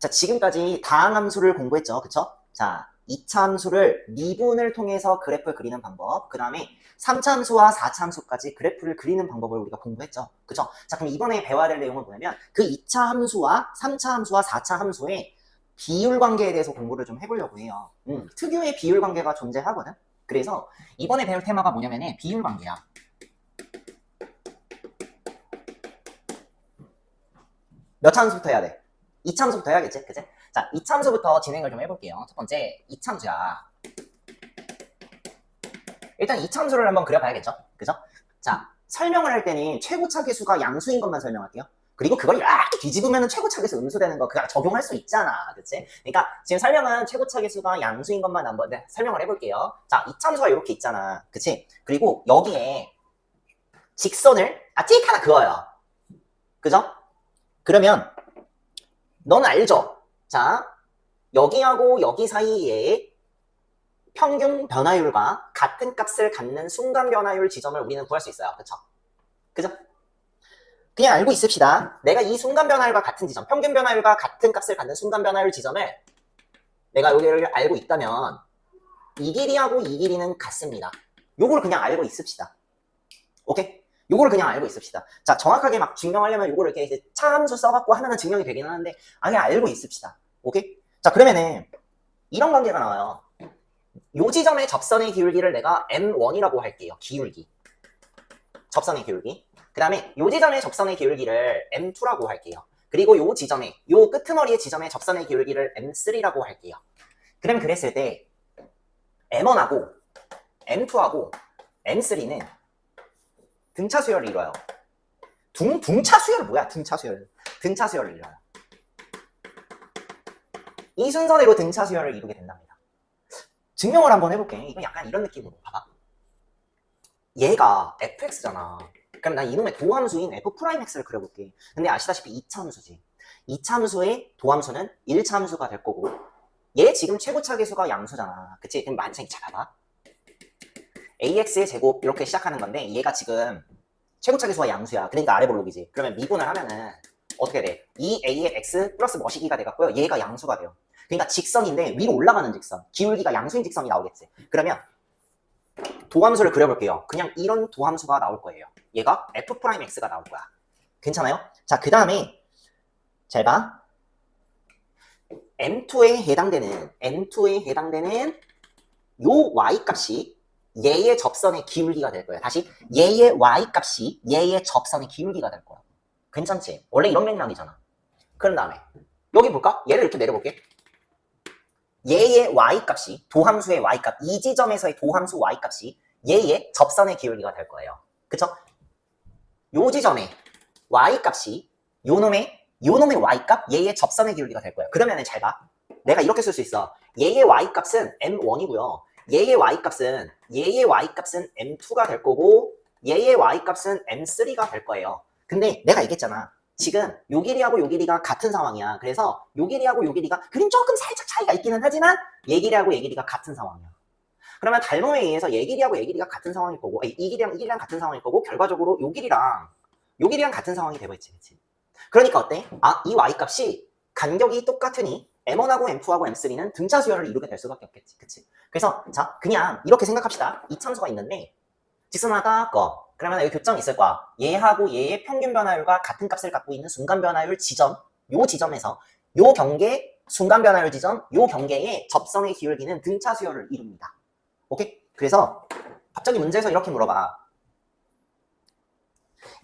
자, 지금까지 다항함수를 공부했죠. 그쵸? 자, 2차 함수를 미분을 통해서 그래프를 그리는 방법, 그 다음에 3차 함수와 4차 함수까지 그래프를 그리는 방법을 우리가 공부했죠. 그쵸? 자, 그럼 이번에 배워야 될 내용은 뭐냐면 그 2차 함수와 3차 함수와 4차 함수의 비율 관계에 대해서 공부를 좀 해보려고 해요. 특유의 비율 관계가 존재하거든. 그래서 이번에 배울 테마가 뭐냐면 비율 관계야. 몇 차 함수부터 해야 돼? 2차 함수부터 해야겠지? 그치? 자, 2차 함수부터 진행을 좀 해볼게요. 첫 번째, 2차 함수야. 일단 2차 함수를 한번 그려봐야겠죠? 그죠? 자, 설명을 할 때는 최고차 계수가 양수인 것만 설명할게요. 그리고 그걸 이렇게 뒤집으면 최고차 계수 음수되는 거 그거 적용할 수 있잖아. 그치? 그러니까 지금 설명은 최고차 계수가 양수인 것만 한번 설명을 해볼게요. 자, 2차 함수가 이렇게 있잖아. 그치? 그리고 여기에 직선을 찍 하나 그어요. 그죠? 그러면 너는 알죠? 자, 여기하고 여기 사이에 평균 변화율과 같은 값을 갖는 순간 변화율 지점을 우리는 구할 수 있어요. 그쵸? 그죠? 그냥 알고 있읍시다. 내가 이 순간 변화율과 같은 지점, 평균 변화율과 같은 값을 갖는 순간 변화율 지점을 내가 여기를 알고 있다면 이 길이하고 이 길이는 같습니다. 요걸 그냥 알고 있읍시다. 오케이? 요거를 그냥 알고 있읍시다. 자, 정확하게 막 증명하려면 요거를 이렇게 이제 차함수 써갖고 하면은 증명이 되긴 하는데, 그냥 알고 있읍시다. 오케이? 자, 그러면은, 이런 관계가 나와요. 요 지점의 접선의 기울기를 내가 M1이라고 할게요. 기울기. 접선의 기울기. 그 다음에 요 지점의 접선의 기울기를 M2라고 할게요. 그리고 요 지점의, 요 끄트머리의 지점의 접선의 기울기를 M3라고 할게요. 그럼 그랬을 때, M1하고, M2하고, M3는 등차 수열을 이뤄요. 등차 수열 뭐야? 등차 수열. 등차 수열을 이뤄요. 이 순서대로 등차 수열을 이루게 된답니다. 증명을 한번 해볼게. 이건 약간 이런 느낌으로 봐봐. 얘가 fx잖아. 그럼 난 이놈의 도함수인 f'x를 그려볼게. 근데 아시다시피 2차 함수지. 2차 함수의 도함수는 1차 함수가 될 거고 얘 지금 최고차 계수가 양수잖아. 그치? 그럼 만약에 잘 봐봐. ax의 제곱 이렇게 시작하는 건데 얘가 지금 최고차 계수가 양수야. 그러니까 아래 볼록이지. 그러면 미분을 하면은 어떻게 돼? 2a의 x 플러스 머시기가 돼갖고요. 얘가 양수가 돼요. 그러니까 직선인데 위로 올라가는 직선. 기울기가 양수인 직선이 나오겠지. 그러면 도함수를 그려볼게요. 그냥 이런 도함수가 나올 거예요. 얘가 f'x가 나올 거야. 괜찮아요? 자, 그 다음에 잘 봐. M2에 해당되는 요 y-값이 얘의 접선의 기울기가 될 거예요. 다시 얘의 y-값이 얘의 접선의 기울기가 될 거야. 괜찮지? 원래 이런 맥락이잖아. 그런 다음에 여기 볼까? 얘를 이렇게 내려볼게. 얘의 y-값이 도함수의 y-값, 이 지점에서의 도함수 y-값이 얘의 접선의 기울기가 될 거예요. 그쵸? 요 지점에 y-값이 요놈의 y-값, 얘의 접선의 기울기가 될 거예요. 그러면은 잘 봐. 내가 이렇게 쓸 수 있어. 얘의 y-값은 m1이고요. 얘의 y-값은 m2가 될 거고 얘의 y-값은 m3가 될 거예요. 근데 내가 얘기했잖아. 지금 요 길이하고 요 길이가 같은 상황이야. 그래서 요 길이하고 요 길이가 그림 조금 살짝 차이가 있기는 하지만 얘 길이하고 얘 길이가 같은 상황이야. 그러면 달놈에 의해서 얘 길이하고 얘 길이가 같은 상황일 거고 이 길이랑 같은 상황일 거고 결과적으로 요 길이랑 같은 상황이 되고 있지. 그치? 그러니까 어때? 아, 이 y값이 간격이 똑같으니 M1하고 M2하고 M3는 등차 수열을 이루게 될 수밖에 없겠지. 그치? 그래서 자, 그냥 이렇게 생각합시다. 이 참수가 있는데 직선하다 거. 그러면 여기 교점이 있을 거야. 얘하고 얘의 평균 변화율과 같은 값을 갖고 있는 순간 변화율 지점, 요 지점에서 요 경계 순간 변화율 지점, 요 경계의 접선의 기울기는 등차 수열을 이룹니다. 오케이? 그래서 갑자기 문제에서 이렇게 물어봐.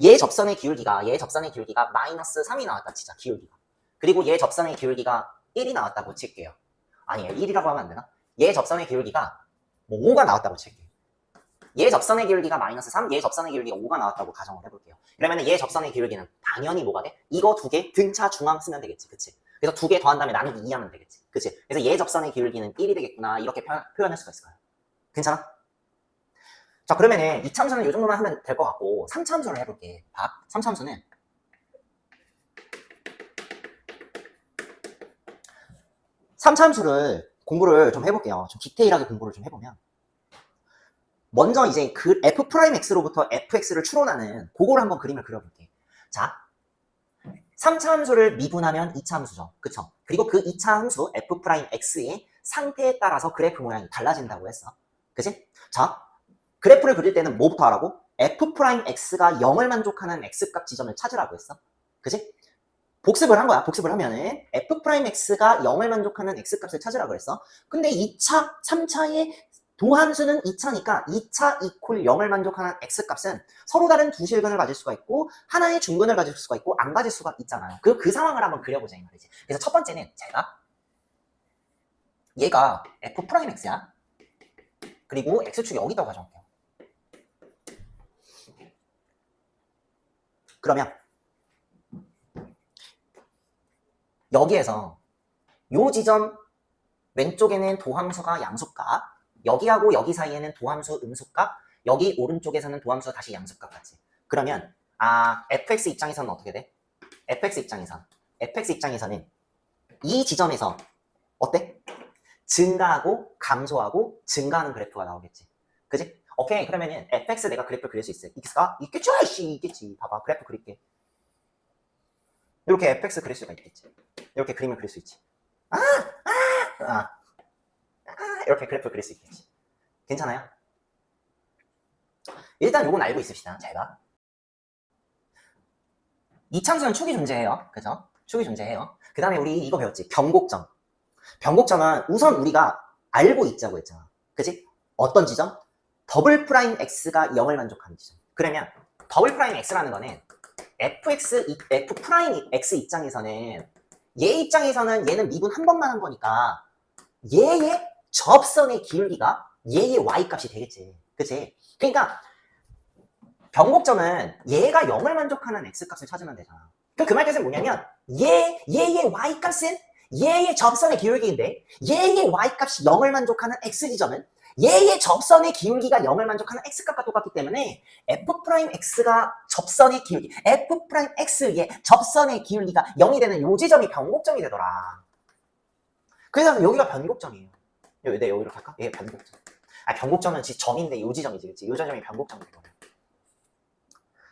얘 접선의 기울기가 마이너스 3이 나왔다 치자. 기울기가. 그리고 얘 접선의 기울기가 1이 나왔다고 칠게요. 아니, 1이라고 하면 안 되나? 얘 접선의 기울기가 뭐 5가 나왔다고 칠게요. 얘 접선의 기울기가 마이너스 3, 얘 접선의 기울기가 5가 나왔다고 가정을 해볼게요. 그러면 얘 접선의 기울기는 당연히 뭐가 돼? 이거 두 개 등차 중앙 쓰면 되겠지. 그치? 그래서 두 개 더한 다음에 나누기 2 하면 되겠지. 그치? 그래서 얘 접선의 기울기는 1이 되겠구나. 이렇게 표현할 수가 있을까요? 괜찮아? 자, 그러면은 2차 함수는 이 정도만 하면 될 것 같고 3차 함수를 해볼게. 봐. 3차 함수는 3차 함수를 공부를 좀 해볼게요. 좀 디테일하게 공부를 좀 해보면 먼저 이제 그 f'x로부터 fx를 추론하는 그걸 한번 그림을 그려볼게. 자, 3차 함수를 미분하면 2차 함수죠. 그쵸? 그리고 그 2차 함수 f'x의 상태에 따라서 그래프 모양이 달라진다고 했어. 그치? 자, 그래프를 그릴 때는 뭐부터 하라고? f'x가 0을 만족하는 x값 지점을 찾으라고 했어. 그치? 복습을 한 거야. 복습을 하면은 f'x가 0을 만족하는 x값을 찾으라고 했어. 근데 2차, 3차의 도함수는 2차니까 2차 이퀄 0을 만족하는 x값은 서로 다른 두 실근을 가질 수가 있고 하나의 중근을 가질 수가 있고 안 가질 수가 있잖아요. 그 상황을 한번 그려보자 이 말이지. 그래서 첫 번째는 제가 얘가 f'x야. 그리고 x축이 여기다고 가져올게요. 그러면 여기에서 요 지점 왼쪽에는 도함수가 양수값, 여기하고 여기 사이에는 도함수 음수값, 여기 오른쪽에서는 도함수 다시 양수값 같지. 그러면 fx 입장에서는 어떻게 돼? fx 입장에서는 이 지점에서 어때? 증가하고 감소하고 증가하는 그래프가 나오겠지. 그지? 오케이. 그러면은 fx 내가 그래프 그릴 수 있어. 있겠죠? 있겠지. 봐봐. 그래프 그릴게. 이렇게 fx 그릴 수가 있겠지. 이렇게 그림을 그릴 수 있지. 이렇게 그래프 그릴 수 있겠지. 괜찮아요? 일단 요건 알고 있읍시다. 잘 봐. 이참수는 축이 존재해요. 그죠? 축이 존재해요. 그 다음에 우리 이거 배웠지. 변곡점. 변곡점은 우선 우리가 알고 있자고 했잖아. 그치? 어떤 지점? 더블 프라임 x가 0을 만족하는 지점. 그러면 더블 프라임 x라는 거는 f 프라임 x 입장에서는 얘 입장에서는 얘는 미분 한 번만 한 거니까 얘의 접선의 기울기가 얘의 y값이 되겠지. 그치? 그러니까 변곡점은 얘가 0을 만족하는 x값을 찾으면 되잖아. 그럼 그 말 뜻은 뭐냐면 얘의 y값은 얘의 접선의 기울기인데 얘의 y값이 0을 만족하는 x지점은 얘의 접선의 기울기가 0을 만족하는 x값과 똑같기 때문에 f'x가 접선의 기울기, f'x의 접선의 기울기가 0이 되는 요 지점이 변곡점이 되더라. 그래서 여기가 변곡점이에요. 네, 여기로 갈까? 얘 변곡점. 변곡점은 점인데 요 지점이지, 그치? 요 지점이 변곡점이 되거든.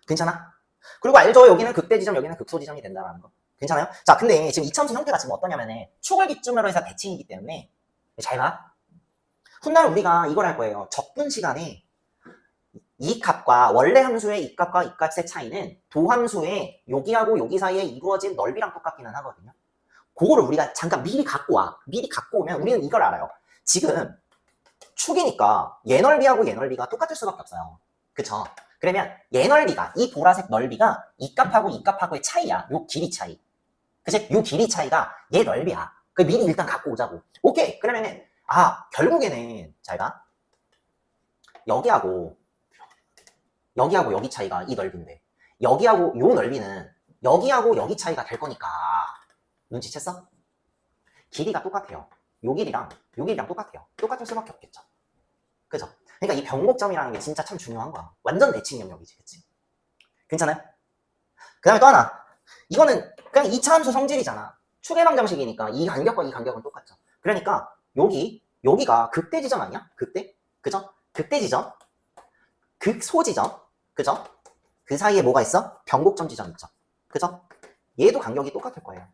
괜찮아? 그리고 알죠? 여기는 극대 지점, 여기는 극소 지점이 된다는 거. 괜찮아요? 자, 근데 지금 이참수 형태가 지금 어떠냐면은 축을 기점으로 해서 대칭이기 때문에 잘 봐. 훗날 우리가 이걸 할 거예요. 적분 시간에 이 값과 원래 함수의 이 값과 이 값의 차이는 도함수의 여기하고 여기 사이에 이루어진 넓이랑 똑같기는 하거든요. 그거를 우리가 잠깐 미리 갖고 와. 미리 갖고 오면 우리는 이걸 알아요. 지금 축이니까 얘 넓이하고 얘 넓이가 똑같을 수밖에 없어요. 그쵸? 그러면 얘 넓이가, 이 보라색 넓이가 이 값하고 이 값하고의 차이야. 요 길이 차이. 그치? 요 길이 차이가 얘 넓이야. 그 미리 일단 갖고 오자고. 오케이. 그러면은 결국에는 잘 봐. 여기하고 여기 차이가 이 넓이인데 여기하고 요 넓이는 여기하고 여기 차이가 될 거니까 눈치챘어? 길이가 똑같아요. 요 길이랑 똑같아요. 똑같을 수밖에 없겠죠. 그죠? 그러니까 이 변곡점이라는 게 진짜 참 중요한 거야. 완전 대칭 영역이지. 그치? 괜찮아요? 그 다음에 또 하나. 이거는 그냥 2차 함수 성질이잖아. 축의 방정식이니까 이 간격과 이 간격은 똑같죠. 그러니까 여기가 극대 지점 아니야? 극대? 그죠? 극대 지점, 극소 지점, 그죠? 그 사이에 뭐가 있어? 변곡점 지점 있죠. 그죠? 얘도 간격이 똑같을 거예요.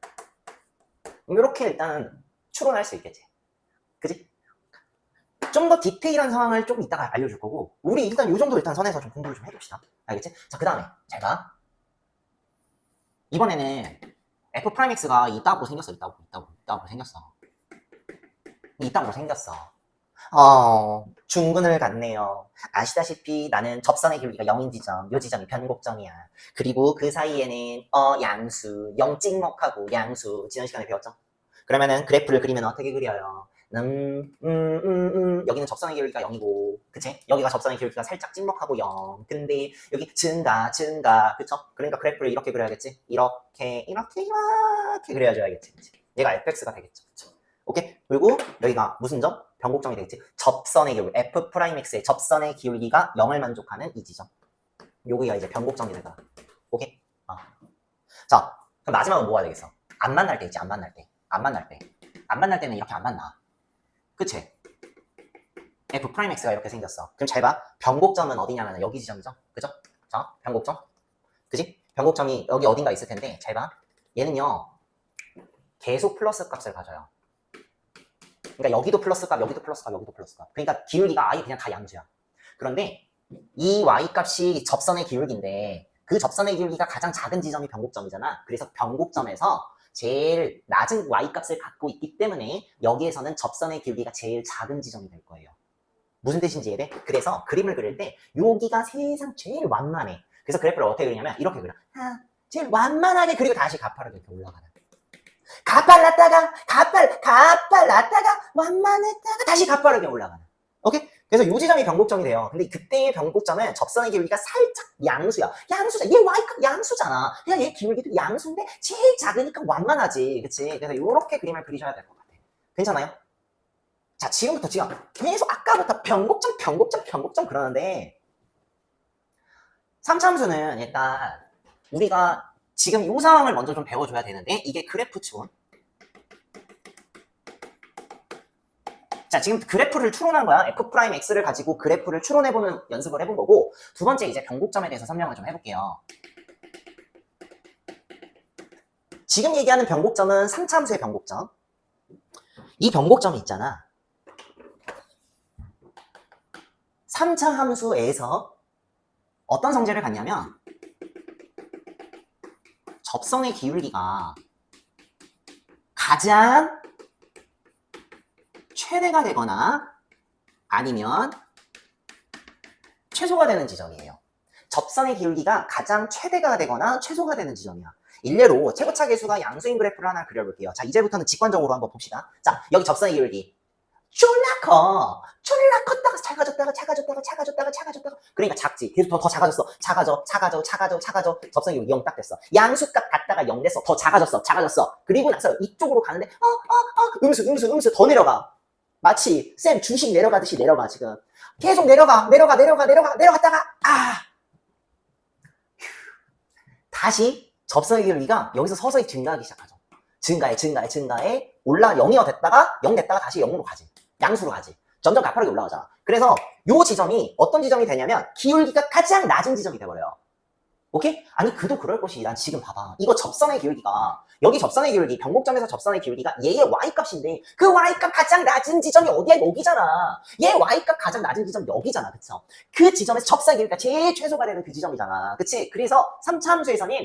이렇게 일단 추론할 수 있겠지. 그지? 좀 더 디테일한 상황을 좀 이따가 알려줄 거고 우리 일단 요 정도 일단 선에서 좀 공부를 좀 해봅시다. 알겠지? 자, 그 다음에 잘 봐. 이번에는 f'x가 이따구로 생겼어. 이따구로 생겼어. 중근을 갖네요. 아시다시피 나는 접선의 기울기가 0인 지점, 요 지점이 변곡점이야. 그리고 그 사이에는 양수, 0 찍먹하고 양수 지난 시간에 배웠죠? 그러면은 그래프를 그리면 어떻게 그려요? 여기는 접선의 기울기가 0이고, 그치? 여기가 접선의 기울기가 살짝 찍먹하고 0. 근데 여기 증가, 그쵸? 그러니까 그래프를 이렇게 그려야겠지? 이렇게 그려줘야겠지. 그치? 얘가 fx가 되겠죠. 그쵸? 오케이? 그리고 여기가 무슨 점? 변곡점이 되겠지? 접선의 기울기, f'x의 접선의 기울기가 0을 만족하는 이 지점. 여기가 이제 변곡점이 되더라. 오케이? 자, 그럼 마지막으로 뭐 해야 되겠어? 안 만날 때 있지, 안 만날 때는 이렇게 안 만나. 그치? f'x가 이렇게 생겼어. 그럼 잘 봐. 변곡점은 어디냐면 여기 지점이죠? 그죠? 자, 변곡점. 그지? 변곡점이 여기 어딘가 있을 텐데, 잘 봐. 얘는요 계속 플러스 값을 가져요. 그러니까 여기도 플러스 값, 여기도 플러스 값, 여기도 플러스 값. 그러니까 기울기가 아예 그냥 다 양수야. 그런데 이 y-값이 접선의 기울기인데 그 접선의 기울기가 가장 작은 지점이 변곡점이잖아. 그래서 변곡점에서 제일 낮은 y-값을 갖고 있기 때문에 여기에서는 접선의 기울기가 제일 작은 지점이 될 거예요. 무슨 뜻인지 이해돼? 그래서 그림을 그릴 때 여기가 세상 제일 완만해. 그래서 그래프를 어떻게 그리냐면 이렇게 그려. 제일 완만하게 그리고 다시 가파르게 이렇게 올라가는. 가빨랐다가 가빨랐다가 완만했다가 다시 가파르게 올라가는. 오케이? 그래서 이 지점이 변곡점이 돼요. 근데 그때의 변곡점은 접선의 기울기가 살짝 양수야. 양수자. 얘 y값 양수잖아. 그냥 얘 기울기도 양수인데 제일 작으니까 완만하지. 그치? 그래서 이렇게 그림을 그리셔야 될 것 같아. 괜찮아요? 자, 지금부터 지금 계속 아까부터 변곡점 그러는데 3참수는 일단 우리가 지금 이 상황을 먼저 좀 배워줘야 되는데 이게 그래프촌. 자, 지금 그래프를 추론한 거야. f'x를 가지고 그래프를 추론해보는 연습을 해본 거고 두 번째 이제 변곡점에 대해서 설명을 좀 해볼게요. 지금 얘기하는 변곡점은 3참수의 변곡점. 이 변곡점이 있잖아. 3차 함수에서 어떤 성질을 갖냐면 접선의 기울기가 가장 최대가 되거나 아니면 최소가 되는 지점이에요. 접선의 기울기가 가장 최대가 되거나 최소가 되는 지점이야. 일례로 최고차 계수가 양수인 그래프를 하나 그려볼게요. 자, 이제부터는 직관적으로 한번 봅시다. 자, 여기 접선의 기울기 졸라 컸다가 작아졌다가 그러니까 작지. 계속 더 작아졌어. 작아져. 접선의 기울기 0 딱 됐어. 양수값 같다가 0 됐어. 더 작아졌어. 그리고 나서 이쪽으로 가는데 음수 더 내려가. 마치 쌤 주식 내려가듯이 내려가. 지금 계속 내려갔다가 다시 접선의 기울기가 여기서 서서히 증가하기 시작하죠. 증가해 올라 0이 됐다가 0 됐다가 다시 0으로 가지. 양수로 가지. 점점 가파르게 올라가잖아. 그래서 요 지점이 어떤 지점이 되냐면 기울기가 가장 낮은 지점이 돼버려요. 오케이? 아니 그도 그럴 것이. 난 지금 봐봐. 이거 접선의 기울기가 여기 접선의 기울기 변곡점에서 접선의 기울기가 얘의 y값인데 그 y값 가장 낮은 지점이 어디야? 여기잖아. 얘 y값 가장 낮은 지점 여기잖아. 그쵸? 그 지점에서 접선의 기울기가 제일 최소가 되는 그 지점이잖아. 그치? 그래서 3차 함수에서는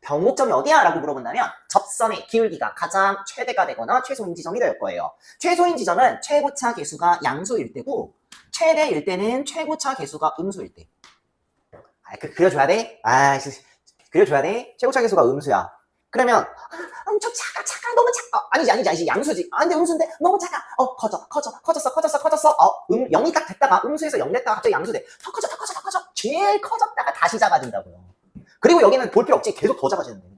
변곡점이 어디야? 라고 물어본다면 접선의 기울기가 가장 최대가 되거나 최소인 지점이 될 거예요. 최소인 지점은 최고차 계수가 양수일 때고 최대일 때는 최고차 계수가 음수일 때. 그려줘야 돼? 그려줘야 돼? 최고차 계수가 음수야. 그러면 엄청 작아 너무 작아. 아니지 양수지. 근데 음수인데 너무 작아. 커졌어. 0이 딱 됐다가 음수에서 0 됐다가 갑자기 양수 돼. 더 커져. 제일 커졌다가 다시 작아진다고요. 그리고 여기는 볼 필요 없지. 계속 더 작아지는데.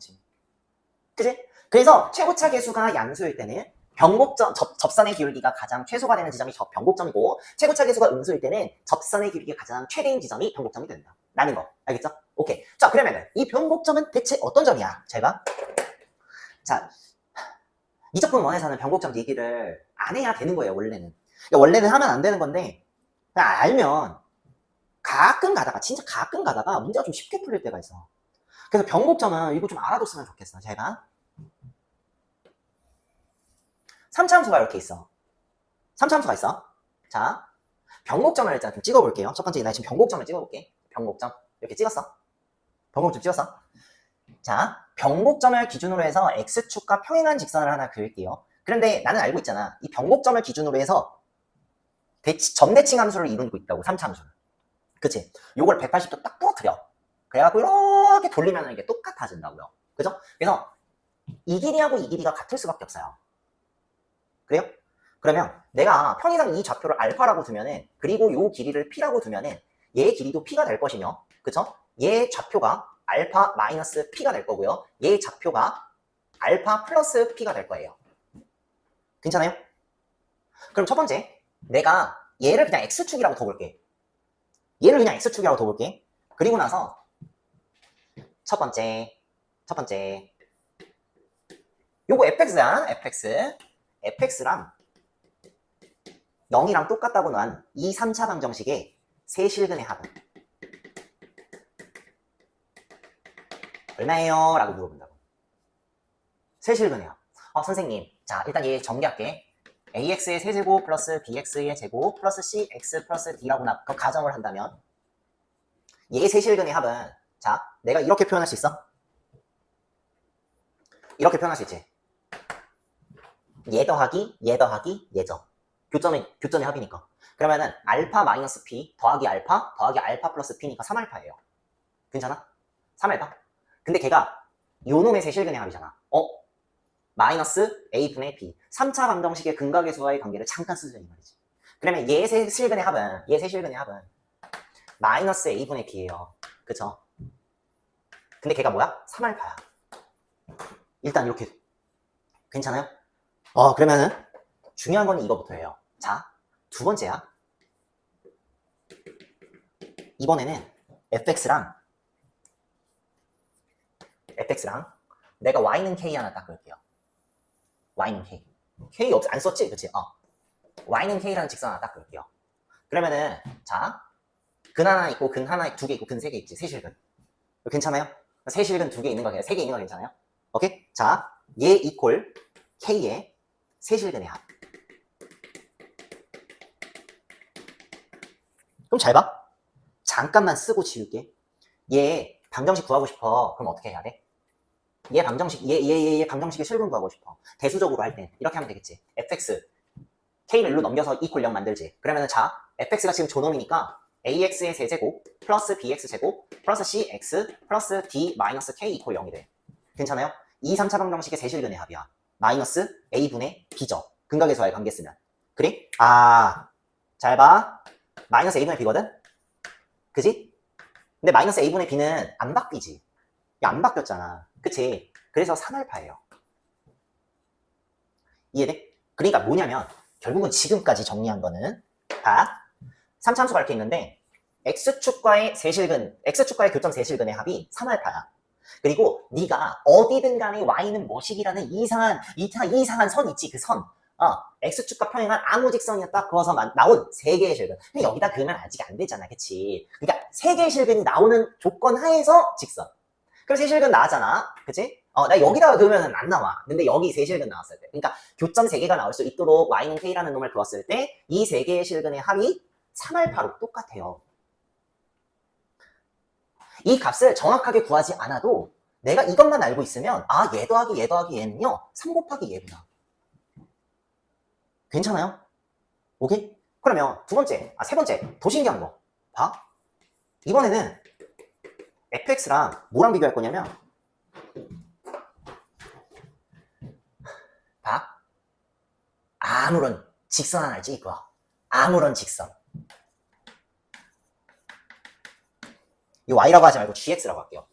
그치? 그래서 최고차 계수가 양수일 때는 변곡점, 접선의 기울기가 가장 최소가 되는 지점이 변곡점이고 최고차 계수가 음수일 때는 접선의 기울기가 가장 최대인 지점이 변곡점이 된다. 라는 거. 알겠죠? 오케이. 자, 그러면은 이 변곡점은 대체 어떤 점이야? 잘 봐. 자, 미적분 원에서는 변곡점 얘기를 안 해야 되는 거예요, 원래는. 그러니까 원래는 하면 안 되는 건데 그냥 알면 진짜 가끔 가다가 문제가 좀 쉽게 풀릴 때가 있어. 그래서 변곡점은 이거 좀 알아뒀으면 좋겠어. 제가 3차함수가 이렇게 있어. 3차함수가 있어. 자, 변곡점을 일단 좀 찍어볼게요. 첫 번째 나 지금 변곡점을 찍어볼게. 변곡점 이렇게 찍었어. 변곡점 찍었어. 자, 변곡점을 기준으로 해서 x축과 평행한 직선을 하나 그릴게요. 그런데 나는 알고 있잖아. 이 변곡점을 기준으로 해서 점대칭 함수를 이루고 있다고. 3차함수를. 그치? 요걸 180도 딱 부러뜨려. 그래갖고 이렇게 돌리면 이게 똑같아진다고요. 그죠? 그래서 이 길이하고 이 길이가 같을 수밖에 없어요. 그래요? 그러면 내가 편의상 이 좌표를 알파라고 두면은, 그리고 요 길이를 p라고 두면은 얘 길이도 p가 될 것이며, 그쵸? 얘 좌표가 알파 마이너스 p가 될 거고요. 얘 좌표가 알파 플러스 p가 될 거예요. 괜찮아요? 그럼 첫 번째, 내가 얘를 그냥 x축이라고 둬볼게. 그리고 나서 첫 번째 요거 fx야. fx랑 0이랑 똑같다고 난 이 3차 방정식의 세실근의 합은 얼마예요? 라고 물어본다고. 세실근의 합. 선생님. 자, 일단 얘 정리할게. AX의 세제곱 플러스 BX의 제곱 플러스 CX 플러스 D라고 그 가정을 한다면 얘 세실근의 합은 자, 내가 이렇게 표현할 수 있어? 이렇게 표현할 수 있지. 얘 더하기 얘죠. 교점의 합이니까. 그러면은 알파 마이너스 P 더하기 알파 플러스 P니까 3알파예요. 괜찮아? 3알파? 근데 걔가 요 놈의 세실근의 합이잖아. 마이너스 A분의 B. 3차 방정식의 근각의수와의 관계를 잠깐 쓰자 이 말이지. 그러면 얘 세실근의 합은 마이너스 A분의 B예요. 그쵸? 근데 걔가 뭐야? 3알파야. 일단 이렇게. 괜찮아요? 그러면은 중요한 건 이거부터예요. 자, 두 번째야. 이번에는 fx랑 내가 y는 k 하나 딱 그럴게요. y는 k. k 안 썼지? 그치? y는 k라는 직선 하나 딱 그럴게요. 그러면은 자, 근 하나 있고 근 하나 두 개 있고 근 세 개 있지. 세실근. 괜찮아요? 세실근 두 개 있는 거, 세 개 있는 거 괜찮아요? 오케이? 자, 얘 이퀄 k의 세실근의 합. 그럼 잘 봐. 잠깐만 쓰고 지울게. 얘 방정식 구하고 싶어. 그럼 어떻게 해야 돼? 얘 방정식의 실근 구하고 싶어. 대수적으로 할 때 이렇게 하면 되겠지. fx k를 일로 넘겨서 이퀄 0 만들지. 그러면은 자, fx가 지금 조놈이니까 ax의 세제곱 플러스 bx 제곱 플러스 cx 플러스 d 마이너스 k 이퀄 0이 돼. 괜찮아요? 2, 3차 방정식의 세실근의 합이야. 마이너스 a분의 b죠. 근각의수와의 관계 쓰면. 그래? 잘 봐. 마이너스 a분의 b거든? 그지? 근데 마이너스 a분의 b는 안 바뀌지. 안 바뀌었잖아. 그치? 그래서 3알파예요. 이해돼? 그러니까 뭐냐면 결국은 지금까지 정리한 거는 3차함수가 이렇게 있는데 x축과의 교점 세실근의 합이 3알파야. 그리고 네가 어디든 간에 y는 뭐식이라는 이상한 선 있지. 그 선. x축과 평행한 아무 직선이었다 그어서 나온 세 개의 실근. 근데 여기다 그으면 아직 안 되잖아. 그치? 그러니까 세 개의 실근이 나오는 조건 하에서 직선. 그럼 세실근 나왔잖아. 그치? 나 여기다가 그으면 안 나와. 근데 여기 세실근 나왔을 때. 그러니까 교점 세 개가 나올 수 있도록 y는 k라는 놈을 그었을 때 이 세 개의 실근의 합이 3알파로 똑같아요. 이 값을 정확하게 구하지 않아도 내가 이것만 알고 있으면 얘 더하기 얘는요 3 곱하기 얘구나. 괜찮아요? 오케이? 그러면 세 번째 더 신기한 거 봐. 이번에는 fx랑 뭐랑 비교할 거냐면 봐. 아무런 직선 하나 알지 이거. 아무런 직선. 이 y라고 하지 말고 gx라고 할게요.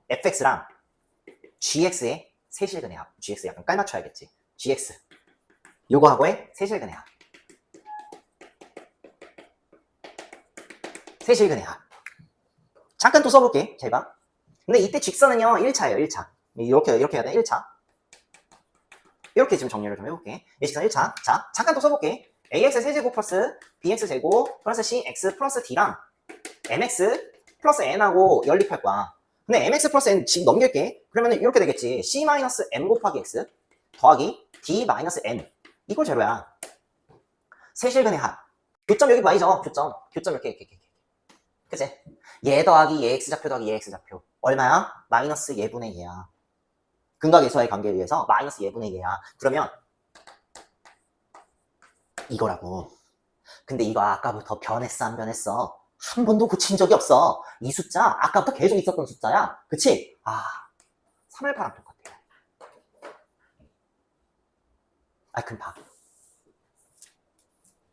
fx랑 gx의 세실근의 합. gx 약간 깔맞춰야겠지. gx 요거하고의 세실근의 합. 세실근의 합. 잠깐 또 써볼게. 잘 봐. 근데 이때 직선은요 1차예요. 1차. 이렇게 해야 돼. 1차. 이렇게 지금 정리를 좀 해볼게. 이 직선 1차. 자, 잠깐 또 써볼게. ax 세제곱 플러스 bx 제곱 플러스 cx 플러스 d랑 mx 플러스 n하고 연립할 거야. 근데 mx 플러스 n 지금 넘길게. 그러면 이렇게 되겠지. c 마이너스 m 곱하기 x 더하기 d 마이너스 n 이걸 제로야. 세실근의 합. 교점 여기 y죠. 교점 이렇게. 그치? 얘 더하기 얘 x좌표 더하기 얘 x좌표 얼마야? 마이너스 얘분의 얘야. 근각의수와의 관계에 의해서 마이너스 얘분의 얘야. 그러면 이거라고. 근데 이거 아까부터 변했어 안 변했어? 한 번도 고친 적이 없어. 이 숫자 아까부터 계속 있었던 숫자야. 그치? 3알파랑 똑같아. 그럼 봐.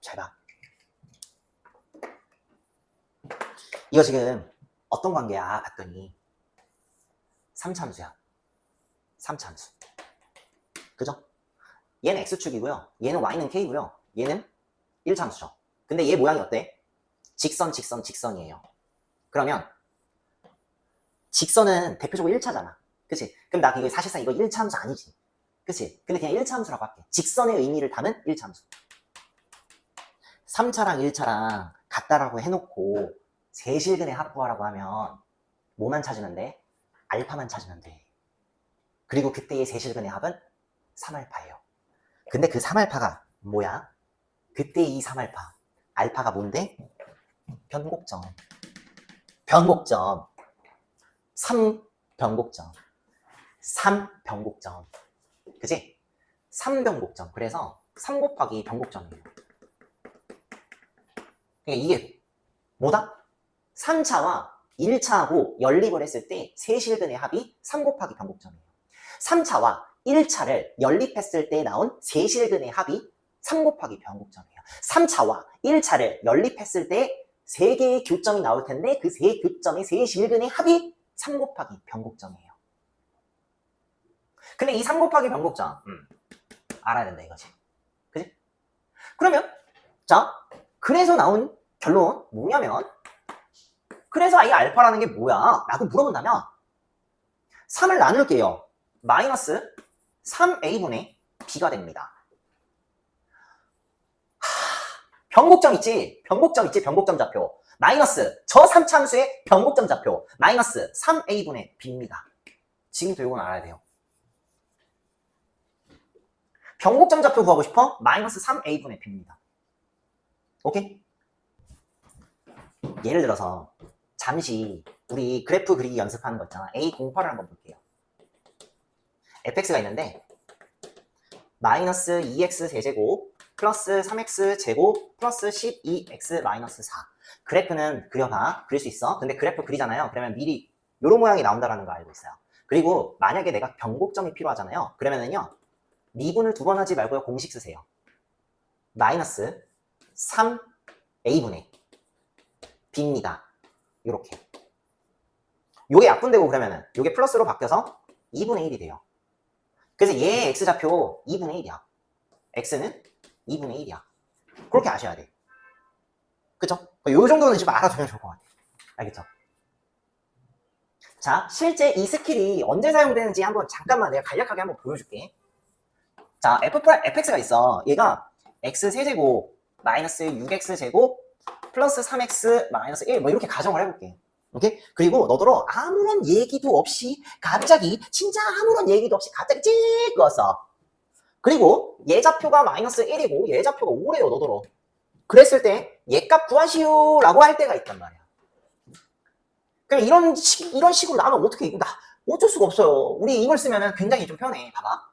잘 봐. 이거 지금 어떤 관계야 봤더니 3차함수야. 3차함수. 그죠? 얘는 x축이고요. 얘는 y는 k고요. 얘는 1차함수죠. 근데 얘 모양이 어때? 직선이에요. 그러면 직선은 대표적으로 1차잖아. 그치? 그럼 나 사실상 이거 1차함수 아니지. 그치? 근데 그냥 1차함수라고 할게. 직선의 의미를 담은 1차함수. 3차랑 1차랑 같다라고 해놓고 세실근의 합 구하라고 하면 뭐만 찾으면 돼? 알파만 찾으면 돼. 그리고 그때의 세실근의 합은 3알파예요. 근데 그 3알파가 뭐야? 그때 이 3알파. 알파가 뭔데? 변곡점. 변곡점. 3변곡점. 3변곡점. 그지? 3변곡점. 그래서 3 곱하기 변곡점이에요. 그러니까 이게 뭐다? 3차와 1차하고 연립을 했을 때 세실근의 합이 3 곱하기 변곡점이에요. 3차와 1차를 연립했을 때 나온 세실근의 합이 3 곱하기 변곡점이에요. 3차와 1차를 연립했을 때 3개의 교점이 나올 텐데 그 3교점의 세실근의 합이 3 곱하기 변곡점이에요. 근데 이 3 곱하기 변곡점 알아야 된다 이거지. 그지? 그러면 자, 그래서 나온 결론 뭐냐면 그래서 이 알파라는 게 뭐야? 라고 물어본다면 3을 나눌게요. 마이너스 3a분의 b가 됩니다. 변곡점 있지? 변곡점 있지? 변곡점 좌표. 마이너스 저 3참수의 변곡점 좌표. 마이너스 3a분의 b입니다. 지금부터 이건 알아야 돼요. 변곡점 좌표 구하고 싶어? 마이너스 3a분의 b입니다. 오케이? 예를 들어서 잠시 우리 그래프 그리기 연습하는 거 있잖아. A08을 한번 볼게요. fx가 있는데 마이너스 2x 세제곱 플러스 3x 제곱 플러스 12x 마이너스 4. 그래프는 그려봐. 그릴 수 있어. 근데 그래프 그리잖아요. 그러면 미리 이런 모양이 나온다는 거 알고 있어요. 그리고 만약에 내가 변곡점이 필요하잖아요. 그러면은요. 미분을 2번 하지 말고요. 공식 쓰세요. 마이너스 3a분의 b입니다. 요렇게. 요게 약분되고 그러면은 요게 플러스로 바뀌어서 2분의 1이 돼요. 그래서 얘의 x좌표 2분의 1이야. x는 2분의 1이야. 그렇게 아셔야 돼. 그쵸? 요 정도는 지금 알아두면 좋을 것 같아. 알겠죠? 자, 실제 이 스킬이 언제 사용되는지 한번 잠깐만 내가 간략하게 한번 보여줄게. 자, fx가 있어. 얘가 x 세제곱 마이너스 6x 제곱 플러스 3x 마이너스 1 뭐 이렇게 가정을 해볼게. 오케이? 그리고 너더러 아무런 얘기도 없이 갑자기 진짜 아무런 얘기도 없이 갑자기 찍 그었어. 그리고 얘 좌표가 마이너스 1이고 얘 좌표가 5래요. 너더러. 그랬을 때 얘 값 구하시오 라고 할 때가 있단 말이야. 그럼 이런 식으로 나면 어떻게 이거 나 어쩔 수가 없어요. 우리 이걸 쓰면은 굉장히 좀 편해. 봐봐.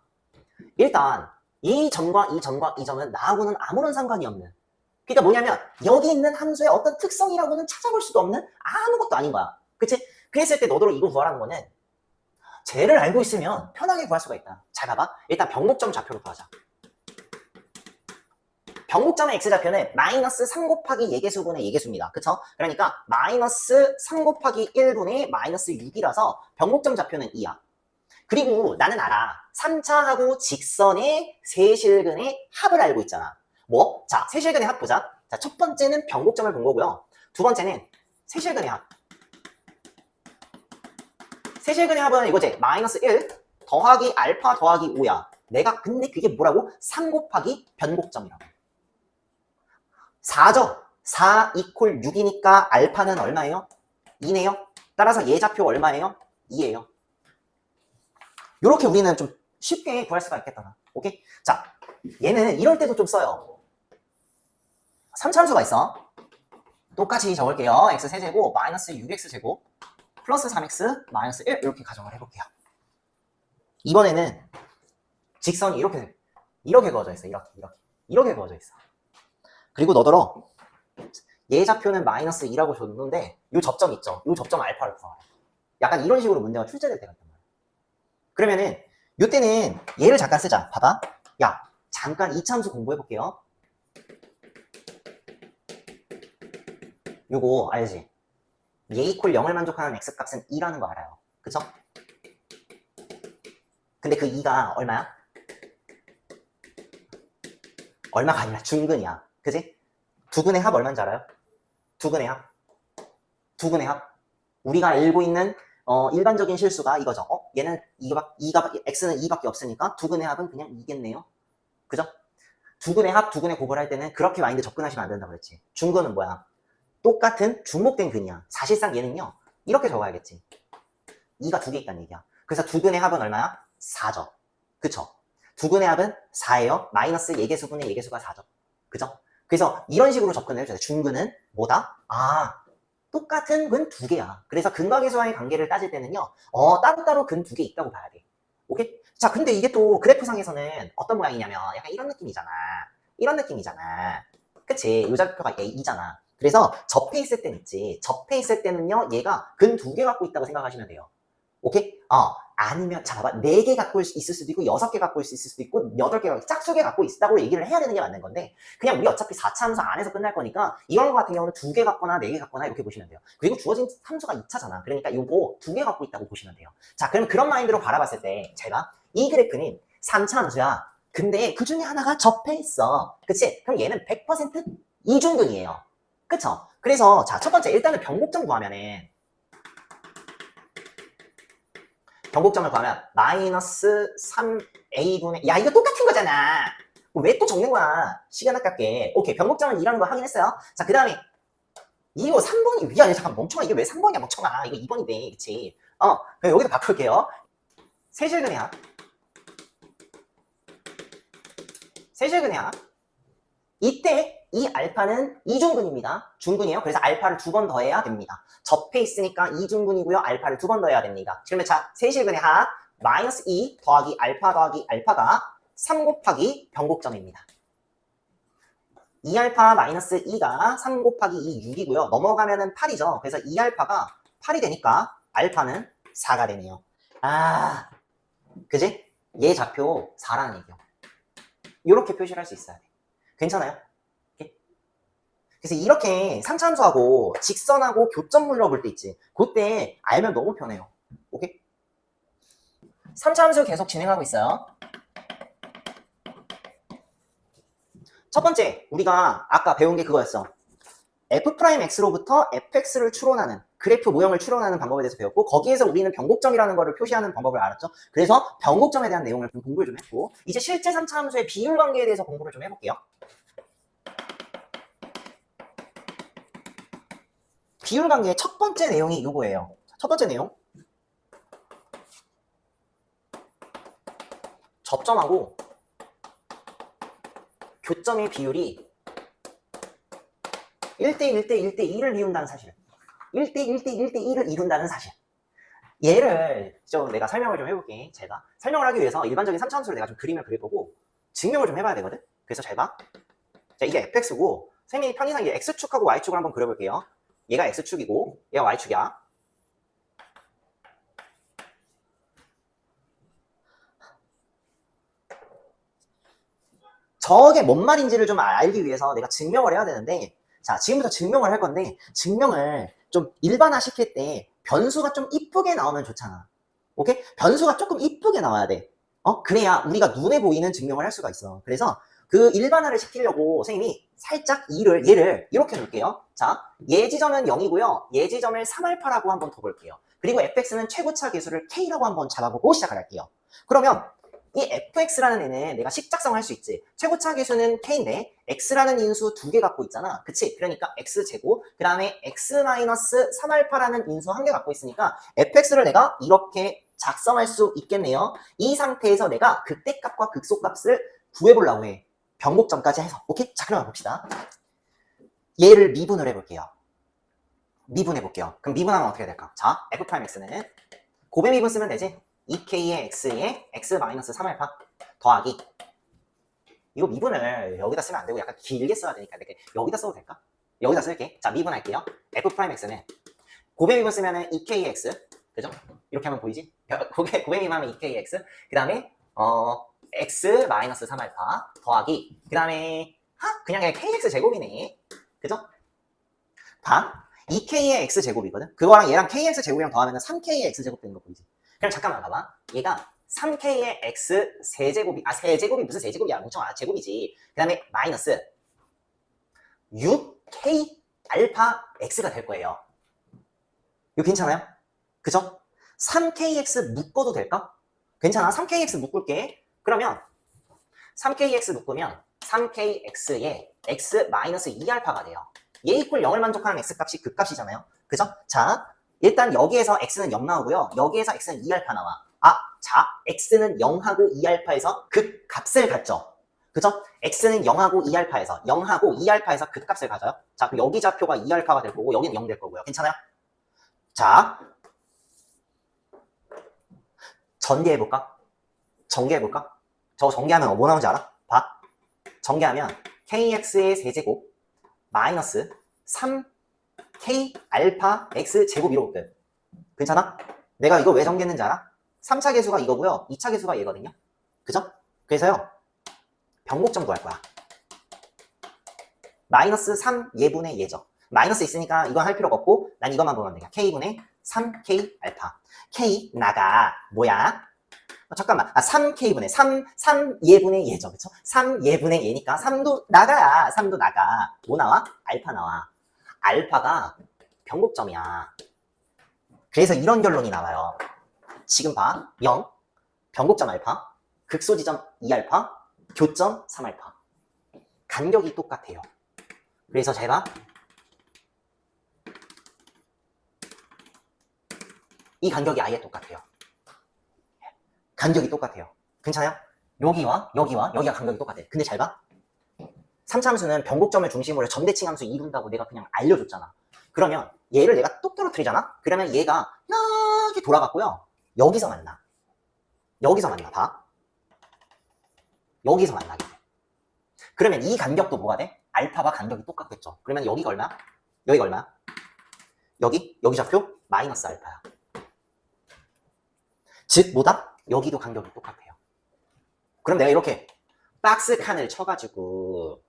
일단 이 점과 이 점과 이 점은 나하고는 아무런 상관이 없는, 그러니까 뭐냐면 여기 있는 함수의 어떤 특성이라고는 찾아볼 수도 없는 아무것도 아닌 거야. 그치? 그랬을 때 너더러 이거 구하라는 거는 쟤를 알고 있으면 편하게 구할 수가 있다. 잘 봐봐. 일단 변곡점 좌표로 구하자. 변곡점의 x좌표는 마이너스 3 곱하기 예계수분의 예계수입니다. 그쵸? 그러니까 마이너스 3 곱하기 1분의 마이너스 6이라서 변곡점 좌표는 2야. 그리고 나는 알아. 3차하고 직선의 세실근의 합을 알고 있잖아. 뭐? 자, 세실근의 합 보자. 자, 첫 번째는 변곡점을 본 거고요. 두 번째는 세실근의 합. 세실근의 합은 이거지. 마이너스 1 더하기 알파 더하기 5야. 내가 근데 그게 뭐라고? 3 곱하기 변곡점이라고. 4죠. 4 이퀄 6이니까 알파는 얼마예요? 2네요. 따라서 얘 좌표 얼마예요? 2예요. 요렇게 우리는 좀 쉽게 구할 수가 있겠다. 오케이? 자, 얘는 이럴 때도 좀 써요. 3참수가 있어. 똑같이 적을게요. x 세제곱 마이너스 6x 제곱 플러스 3x 마이너스 1 이렇게 가정을 해볼게요. 이번에는 직선이 이렇게 그어져 있어. 이렇게 그어져 있어. 그리고 너더러 얘 좌표는 마이너스 2라고 줬는데 요 접점 있죠? 요 접점 알파를 구하래. 약간 이런 식으로 문제가 출제될 때가 있단 말이야. 그러면은 요때는 얘를 잠깐 쓰자. 봐봐. 야, 잠깐 이참수 공부해볼게요. 요거 알지? 얘 이퀄 0을 만족하는 x값은 2라는 거 알아요. 그쵸? 근데 그 2가 얼마야? 얼마가 아니라 중근이야. 그지? 두근의 합 얼마인지 알아요? 두근의 합. 우리가 알고 있는 일반적인 실수가 이거죠. 얘는 x는 2밖에 없으니까 두근의 합은 그냥 2겠네요. 그죠? 두근의 합, 두근의 곱을 할 때는 그렇게 마인드 접근하시면 안 된다고 그랬지. 중근은 뭐야? 똑같은 중복된 근이야. 사실상 얘는요. 이렇게 적어야겠지. 2가 두 개 있다는 얘기야. 그래서 두근의 합은 얼마야? 4죠. 그쵸? 두근의 합은 4예요. 마이너스 예계수분의 예계수가 4죠. 그죠? 그래서 이런 식으로 접근을 해줘야 돼. 중근은 뭐다? 아, 똑같은 근 두 개야. 그래서 근과 계수와의 관계를 따질 때는요, 따로따로 근 두 개 있다고 봐야 돼. 오케이? 자, 근데 이게 또 그래프상에서는 어떤 모양이냐면 약간 이런 느낌이잖아. 이런 느낌이잖아. 그치? 요 좌표가 A잖아. 그래서 접해 있을 땐 있지. 접해 있을 때는요, 얘가 근 두 개 갖고 있다고 생각하시면 돼요. 오케이? 아니면, 자, 봐봐. 4개 갖고 있을 수도 있고, 6개 갖고 있을 수도 있고, 8개, 짝수개 갖고 있다고 얘기를 해야 되는 게 맞는 건데, 그냥 우리 어차피 4차 함수 안에서 끝날 거니까, 이런 거 같은 경우는 2개 갖거나 4개 갖거나 이렇게 보시면 돼요. 그리고 주어진 함수가 2차잖아. 그러니까 요거 2개 갖고 있다고 보시면 돼요. 자, 그러면 그런 마인드로 바라봤을 때, 제가 이 그래프는 3차 함수야. 근데 그 중에 하나가 접해 있어. 그치? 그럼 얘는 100% 이중근이에요. 그쵸? 그래서, 자, 첫 번째, 일단은 변곡점 구하면은, 변곡점을 구하면 마이너스 3a분의 야 이거 똑같은 거잖아. 왜 또 적는 거야? 시간 아깝게. 오케이, 변곡점은 이라는 거 확인했어요. 자, 그 다음에 이거 3번이 위야. 잠깐 멍청아. 이게 왜 3번이야 멍청아. 이거 2번인데 그치? 그럼 여기서 바꿀게요. 세실근이야. 세실근이야. 이때 이 알파는 이중근입니다. 중근이에요. 그래서 알파를 2번 더해야 됩니다. 접해 있으니까 이중근이고요. 알파를 2번 더해야 됩니다. 그러면 자, 세실근의 합 마이너스 2 더하기 알파 더하기 알파가 3 곱하기 변곡점입니다. 2알파 마이너스 2가 3 곱하기 2 6이고요. 넘어가면은 8이죠. 그래서 2알파가 8이 되니까 알파는 4가 되네요. 아, 그지? 얘 좌표 4라는 얘기요. 이렇게 표시를 할 수 있어야 돼. 괜찮아요? 그래서 이렇게 상차함수하고 직선하고 교점 물어볼 때 있지. 그때 알면 너무 편해요. 오케이? 3차 함수 계속 진행하고 있어요. 첫 번째, 우리가 아까 배운 게 그거였어. f'x로부터 fx를 추론하는 그래프 모형을 추론하는 방법에 대해서 배웠고, 거기에서 우리는 변곡점이라는 거를 표시하는 방법을 알았죠. 그래서 변곡점에 대한 내용을 좀 공부를 좀 했고, 이제 실제 3차 함수의 비율 관계에 대해서 공부를 좀 해볼게요. 비율 관계의 첫 번째 내용이 이거예요. 첫 번째 내용. 접점하고 교점의 비율이 1대1대 1대2를 이룬다는 사실. 1대1대 1대2를 이룬다는 사실. 얘를 좀 내가 설명을 좀 해볼게. 제가 설명을 하기 위해서 일반적인 3차 함수를 내가 좀 그림을 그려보고 증명을 좀 해봐야 되거든. 그래서 잘 봐. 자, 이게 fx고 선생님이 편의상 이게 x축하고 y축을 한번 그려볼게요. 얘가 x축이고 얘가 y축이야. 저게 뭔 말인지를 좀 알기 위해서 내가 증명을 해야 되는데, 자, 지금부터 증명을 할 건데, 증명을 좀 일반화 시킬 때 변수가 좀 이쁘게 나오면 좋잖아. 오케이? 변수가 조금 이쁘게 나와야 돼. 그래야 우리가 눈에 보이는 증명을 할 수가 있어. 그래서 그 일반화를 시키려고 선생님이 살짝 얘를 이렇게 놓을게요. 자, 얘 지점은 0이고요. 얘 지점을 3알파라고 한번 더 볼게요. 그리고 fx는 최고차 계수를 k라고 한번 잡아보고 시작을 할게요. 그러면 이 fx라는 애는 내가 식작성할 수 있지. 최고차 계수는 k인데 x라는 인수 2개 갖고 있잖아. 그치? 그러니까 x제곱, 그 다음에 x-3알파라는 인수 1개 갖고 있으니까 fx를 내가 이렇게 작성할 수 있겠네요. 이 상태에서 내가 극대값과 극소값을 구해보려고 해. 변곡점까지 해서. 오케이? 자, 그럼 봅시다. 얘를 미분을 해볼게요. 미분해볼게요. 그럼 미분하면 어떻게 될까? 자, f'x는 고배 미분 쓰면 되지? 2k의 x에 x-3알파 더하기, 이거 미분을 여기다 쓰면 안 되고 약간 길게 써야 되니까 이렇게 여기다 써도 될까? 여기다 쓸게. 자, 미분할게요. f'x는 고배 미분 쓰면은 2k의 x, 그죠? 이렇게 하면 보이지? 고배 미분하면 2k의 x, 그 다음에 x-3알파 더하기, 그 다음에 그냥 kx 제곱이네. 그죠? 다 2k의 x제곱이거든? 그거랑 얘랑 kx 제곱이랑 더하면 3k의 x제곱 되는 거 보이지? 그럼 잠깐만 봐봐. 얘가 3k의 x 세제곱이, 세제곱이 무슨 세제곱이야? 뭉청아, 제곱이지. 그 다음에 마이너스 6k 알파 x가 될 거예요. 이거 괜찮아요? 그죠? 3kx 묶어도 될까? 괜찮아. 3kx 묶을게. 그러면 3kx 묶으면 3kx에 x-2알파가 돼요. 얘 이퀄 0을 만족하는 x값이 그 값이잖아요. 그죠? 자, 일단 여기에서 x는 0 나오고요. 여기에서 x는 2알파 나와. 자, x는 0하고 2알파에서 극값을 갖죠. 그죠? x는 0하고 2알파에서 0하고 2알파에서 극값을 가져요. 자, 그럼 여기 좌표가 2알파가 될 거고 여기는 0 될 거고요. 괜찮아요? 자, 전개해볼까? 전개해볼까? 저거 전개하면 뭐 나오는지 알아? 봐. 전개하면 kx의 세제곱 마이너스 3k 알파 x 제곱 이러고 끝. 괜찮아? 내가 이거 왜 전개했는지 알아? 3차 계수가 이거고요. 2차 계수가 얘거든요. 그죠? 그래서요. 변곡점 구할 거야. 마이너스 3 예분의 예죠. 마이너스 있으니까 이건 할 필요가 없고 난 이것만 보면 돼. k분의 3k 알파. k 나가 뭐야? 잠깐만. 3k분의 3 예분의 예죠. 그쵸? 3 예분의 예니까 3도 나가야. 3도 나가. 뭐 나와? 알파 나와. 알파가 변곡점이야. 그래서 이런 결론이 나와요. 지금 봐. 0, 변곡점 알파, 극소지점 2알파, 교점 3알파. 간격이 똑같아요. 그래서 잘 봐. 이 간격이 아예 똑같아요. 간격이 똑같아요. 괜찮아요? 여기와 여기가 간격이 똑같아. 근데 잘 봐. 3차 함수는 변곡점을 중심으로 점대칭 함수 이룬다고 내가 그냥 알려줬잖아. 그러면 얘를 내가 똑 떨어뜨리잖아? 그러면 얘가 이렇게 돌아갔고요. 여기서 만나. 여기서 만나. 봐. 여기서 만나게 돼. 그러면 이 간격도 뭐가 돼? 알파와 간격이 똑같겠죠. 그러면 여기가 얼마야? 여기가 얼마야? 여기 좌표 마이너스 알파야. 즉 뭐다? 여기도 간격이 똑같아요. 그럼 내가 이렇게 박스 칸을 쳐가지고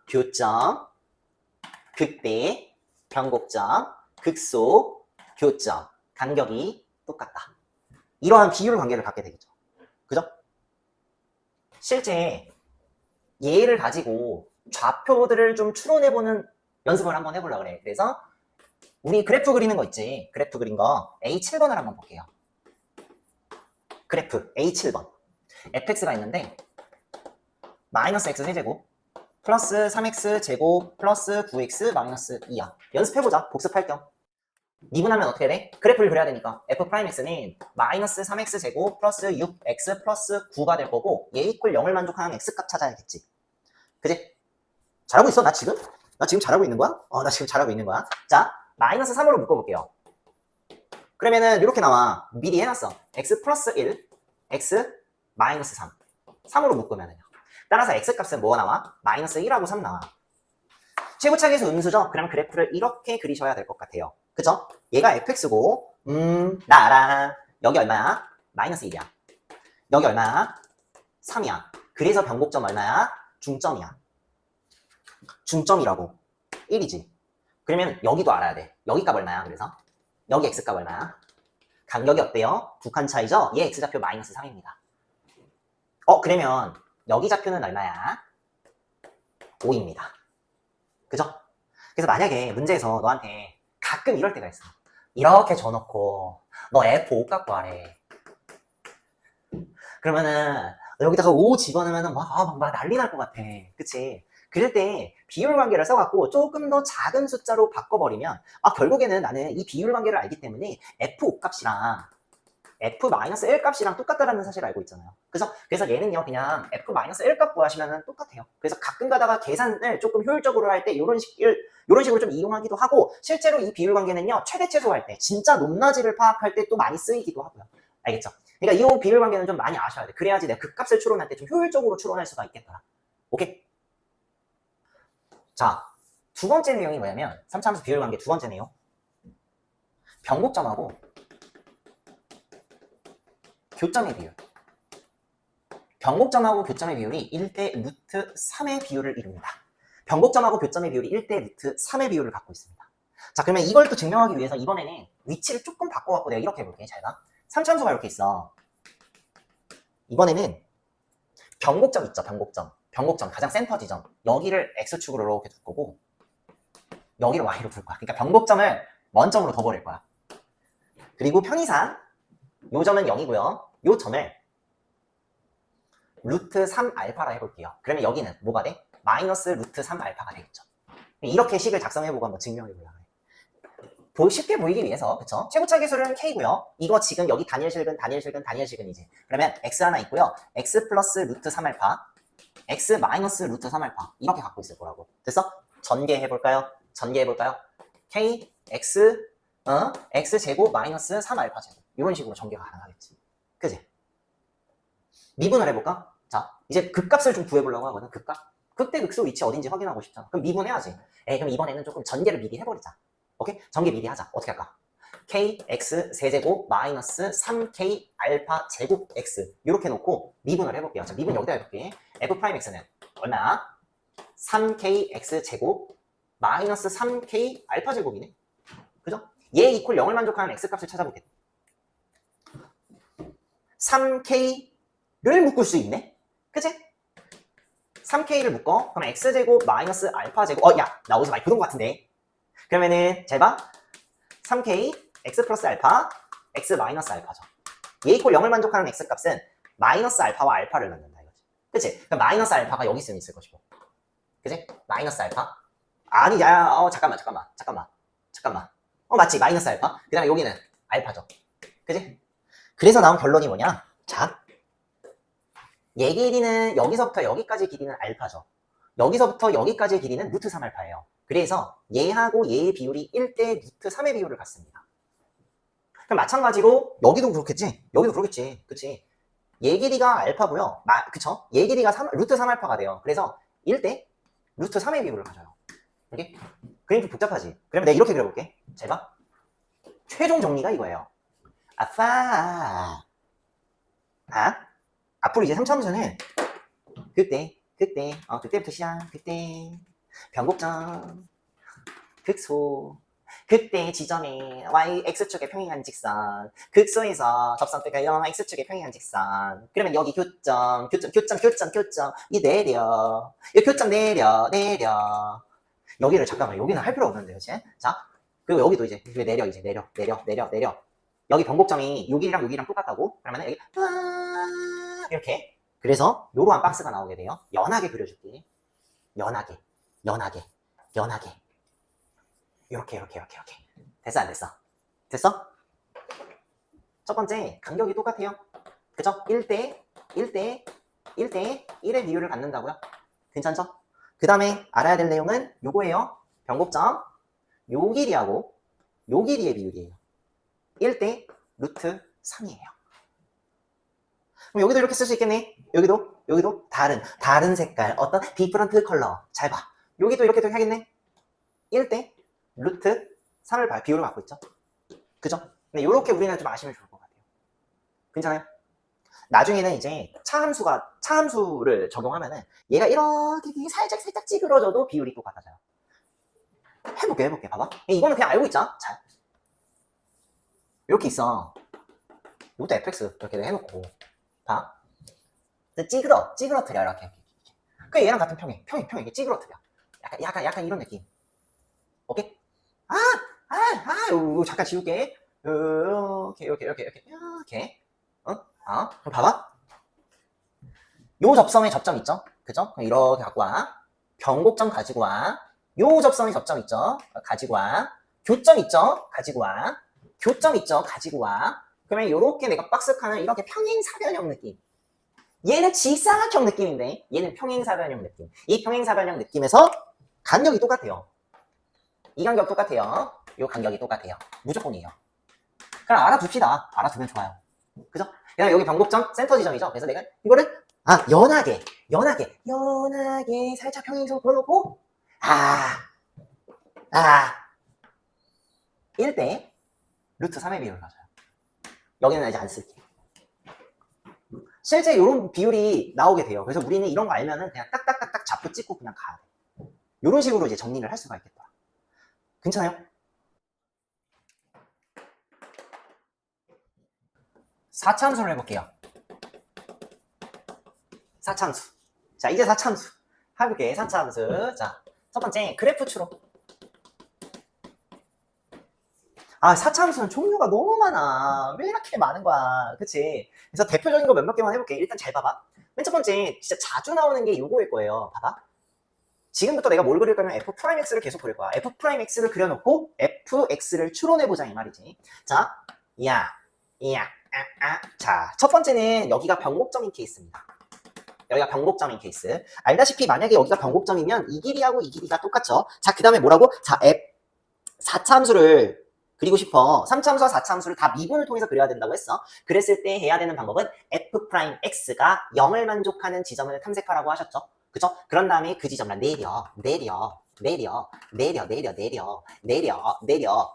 교점, 극대, 변곡점, 극소, 교점 간격이 똑같다. 이러한 비율 관계를 갖게 되겠죠. 그죠? 실제 얘를 가지고 좌표들을 좀 추론해보는 연습을 한번 해보려고 그래. 그래서 우리 그래프 그리는 거 있지. 그래프 그린 거 A7번을 한번 볼게요. 그래프 A7번. fx가 있는데 마이너스 x 세제곱 플러스 3x 제곱 플러스 9x 마이너스 2야. 연습해보자. 복습할 겸. 미분하면 어떻게 돼? 그래프를 그려야 되니까 f'x는 마이너스 3x 제곱 플러스 6x 플러스 9가 될 거고 얘 이퀄 0을 만족하는 x값 찾아야겠지. 그지? 잘하고 있어? 나 지금 잘하고 있는 거야? 나 지금 잘하고 있는 거야. 자, 마이너스 3으로 묶어볼게요. 그러면은 이렇게 나와. 미리 해놨어. x 플러스 1, x 마이너스 3. 3으로 묶으면은요. 따라서 x값은 뭐가 나와? 마이너스 1하고 3 나와. 최고차계수 음수죠? 그러면 그래프를 이렇게 그리셔야 될 것 같아요. 그죠? 얘가 fx고 나랑 여기 얼마야? 마이너스 1이야. 여기 얼마야? 3이야. 그래서 변곡점 얼마야? 중점이야. 중점이라고. 1이지. 그러면 여기도 알아야 돼. 여기 값 얼마야? 그래서 여기 x값 얼마야? 간격이 어때요? 두 칸 차이죠? 얘 x좌표 마이너스 3입니다. 그러면 여기 좌표는 얼마야? 5입니다. 그죠? 그래서 만약에 문제에서 너한테 가끔 이럴 때가 있어. 이렇게 줘놓고 너 F5 갖고 하래. 그러면은 여기다가 5 집어넣으면 막 난리 날 것 같아. 그치? 그럴 때 비율 관계를 써갖고 조금 더 작은 숫자로 바꿔버리면 결국에는 나는 이 비율 관계를 알기 때문에 F5 값이랑 F-1 값이랑 똑같다라는 사실을 알고 있잖아요. 그래서 얘는요 그냥 F-1 값 구하시면 똑같아요. 그래서 가끔 가다가 계산을 조금 효율적으로 할 때 이런 식으로 좀 이용하기도 하고 실제로 이 비율 관계는요 최대 최소할 때 진짜 높낮이를 파악할 때 또 많이 쓰이기도 하고요. 알겠죠? 그러니까 이 비율 관계는 좀 많이 아셔야 돼. 그래야지 내가 그 값을 추론할 때 좀 효율적으로 추론할 수가 있겠더라. 오케이? 자, 두 번째 내용이 뭐냐면 3차 함수 비율 관계 두 번째 내용. 변곡점하고 교점의 비율. 변곡점하고 교점의 비율이 1대 루트 3의 비율을 이룹니다. 변곡점하고 교점의 비율이 1대 루트 3의 비율을 갖고 있습니다. 자, 그러면 이걸 또 증명하기 위해서 이번에는 위치를 조금 바꿔갖고 내가 이렇게 해볼게. 잘 봐. 3차 함수가 이렇게 있어. 이번에는 변곡점 있죠. 변곡점 가장 센터 지점. 여기를 x축으로 이렇게 둘 거고 여기를 y로 둘 거야. 그러니까 변곡점을 원점으로 둬버릴 거야. 그리고 편의상 요 점은 0이고요. 요 점을 루트 3알파라 해볼게요. 그러면 여기는 뭐가 돼? 마이너스 루트 3알파가 되겠죠. 이렇게 식을 작성해보고 한번 증명해보려고 해. 쉽게 보이기 위해서, 그쵸? 최고차 계수는 K고요. 이거 지금 여기 단일실근이지. 그러면 X 하나 있고요. X 플러스 루트 3알파, X 마이너스 루트 3알파. 이렇게 갖고 있을 거라고. 됐어? 전개해볼까요? K, X, X 제곱 마이너스 3알파 제곱. 이런 식으로 전개가 가능하겠지. 그지? 미분을 해볼까? 자, 이제 극값을 좀 구해보려고 하거든, 극값. 극대 극소 위치 어딘지 확인하고 싶잖아. 그럼 미분해야지. 그럼 이번에는 조금 전개를 미리 해버리자. 오케이? 전개 미리 하자. 어떻게 할까? K, X 세제곱 마이너스 3K 알파 제곱 X 이렇게 놓고 미분을 해볼게요. 자, 미분 여기다 해볼게. F 프라임 X는 얼마야? 3K X 제곱 마이너스 3K 알파 제곱이네. 그죠? 얘 이퀄 0을 만족하는 X 값을 찾아볼게. 3K를 묶을 수 있네? 그치? 3K를 묶어. 그럼 X제곱 마이너스 알파 제곱. 야, 나 어디서 많이 보던 것 같은데. 그러면은 잘 봐. 3K X 플러스 알파 X 마이너스 알파죠. 얘 이퀄 0을 만족하는 X 값은 마이너스 알파와 알파를 넣는다 이거지. 그치? 그럼 마이너스 알파가 여기 있으면 있을 것이고. 그치? 마이너스 알파. 아니, 잠깐만. 맞지? 마이너스 알파. 그 다음에 여기는 알파죠. 그치? 그래서 나온 결론이 뭐냐? 자, 얘 길이는 여기서부터 여기까지 길이는 알파죠. 여기서부터 여기까지의 길이는 루트 3알파예요. 그래서 얘하고 얘의 비율이 1대 루트 3의 비율을 갖습니다. 그럼 마찬가지로 여기도 그렇겠지? 여기도 그렇겠지. 그치? 얘 길이가 알파고요. 그쵸? 얘 길이가 루트 3알파가 돼요. 그래서 1대 루트 3의 비율을 가져요. 이렇게? 그림 좀 복잡하지? 그러면 내가 이렇게 그려볼게. 잘 봐. 최종 정리가 이거예요. 앞으로 이제 3차함수는 그때부터 시작. 그때 변곡점 극소 그때 지점에 y x축의 평행한 직선 극소에서 접선대가 x축의 평행한 직선. 그러면 여기 교점 이 내려 이 교점 내려 여기를 잠깐만 여기는 할 필요 없는데 그치? 자 그리고 여기도 이제 내려 여기 변곡점이 여기랑 똑같다고. 그러면 여기 이렇게. 그래서 요러한 박스가 나오게 돼요. 연하게 그려줄게. 연하게 이렇게 됐어 안 됐어? 됐어? 첫 번째 간격이 똑같아요. 그죠? 1대 1의 비율을 갖는다고요. 괜찮죠? 그 다음에 알아야 될 내용은 요거예요. 변곡점 요 길이하고 요 길이의 비율이에요. 1대 루트 3이에요. 그럼 여기도 이렇게 쓸 수 있겠네. 여기도 다른 색깔 어떤 디퍼런트 컬러. 잘 봐. 여기도 이렇게 하겠네. 1대 루트 3을 비율을 갖고 있죠. 그죠? 근데 이렇게 우리는 좀 아시면 좋을 것 같아요. 괜찮아요? 나중에는 이제 차함수를 적용하면은 얘가 이렇게 살짝 찌그러져도 비율이 똑같아져요. 해볼게. 봐봐. 이거는 그냥 알고 있자. 잘. 이렇게 있어. 이것도 fx 이렇게 해놓고 봐. 찌그러뜨려 이렇게. 그 얘랑 같은 평행 이게 찌그러뜨려. 약간 이런 느낌. 오케이? 잠깐 지울게. 이렇게. 그럼 봐봐. 요 접점에 접점 있죠? 그죠? 그럼 이렇게 갖고 와. 변곡점 가지고 와. 요 접점에 접점 있죠? 가지고 와. 교점 있죠? 가지고 와. 교점 있죠? 가지고 와. 그러면 요렇게 내가 박스 칸을 이렇게 평행사변형 느낌. 얘는 직사각형 느낌인데 얘는 평행사변형 느낌. 이 평행사변형 느낌에서 간격이 똑같아요. 이 간격 똑같아요. 이 간격이 똑같아요. 무조건이에요. 그럼 알아둡시다. 알아두면 좋아요. 그죠? 그다음에 여기 변곡점 센터 지점이죠. 그래서 내가 이거를 연하게 살짝 평행선으로 그어놓고 1대 루트 3의 비율을 가져요. 여기는 이제 안 쓸게. 실제 이런 비율이 나오게 돼요. 그래서 우리는 이런 거 알면은 그냥 딱딱딱딱 잡고 찍고 그냥 가야 돼. 이런 식으로 이제 정리를 할 수가 있겠다. 괜찮아요? 4차함수를 해볼게요. 4차함수. 자, 이제 4차함수. 해볼게. 4차함수. 자, 첫 번째, 그래프 추론. 4차함수는 종류가 너무 많아. 왜 이렇게 많은 거야. 그치? 그래서 대표적인 거 몇몇 개만 해볼게. 일단 잘 봐봐. 맨 첫 번째, 진짜 자주 나오는 게 요거일 거예요. 봐봐. 지금부터 내가 뭘 그릴 거면 f'x를 계속 그릴 거야. f'x를 그려놓고 fx를 추론해보자 이 말이지. 자, 자, 첫 번째는 여기가 변곡점인 케이스입니다. 여기가 변곡점인 케이스. 알다시피 만약에 여기가 변곡점이면 이 길이하고 이 길이가 똑같죠. 자, 그 다음에 뭐라고? 자, 4차 함수를 그리고 싶어. 3차 함수와 4차 함수를 다 미분을 통해서 그려야 된다고 했어. 그랬을 때 해야 되는 방법은 f'x가 0을 만족하는 지점을 탐색하라고 하셨죠. 그죠? 그런 다음에 그 지점을 내려.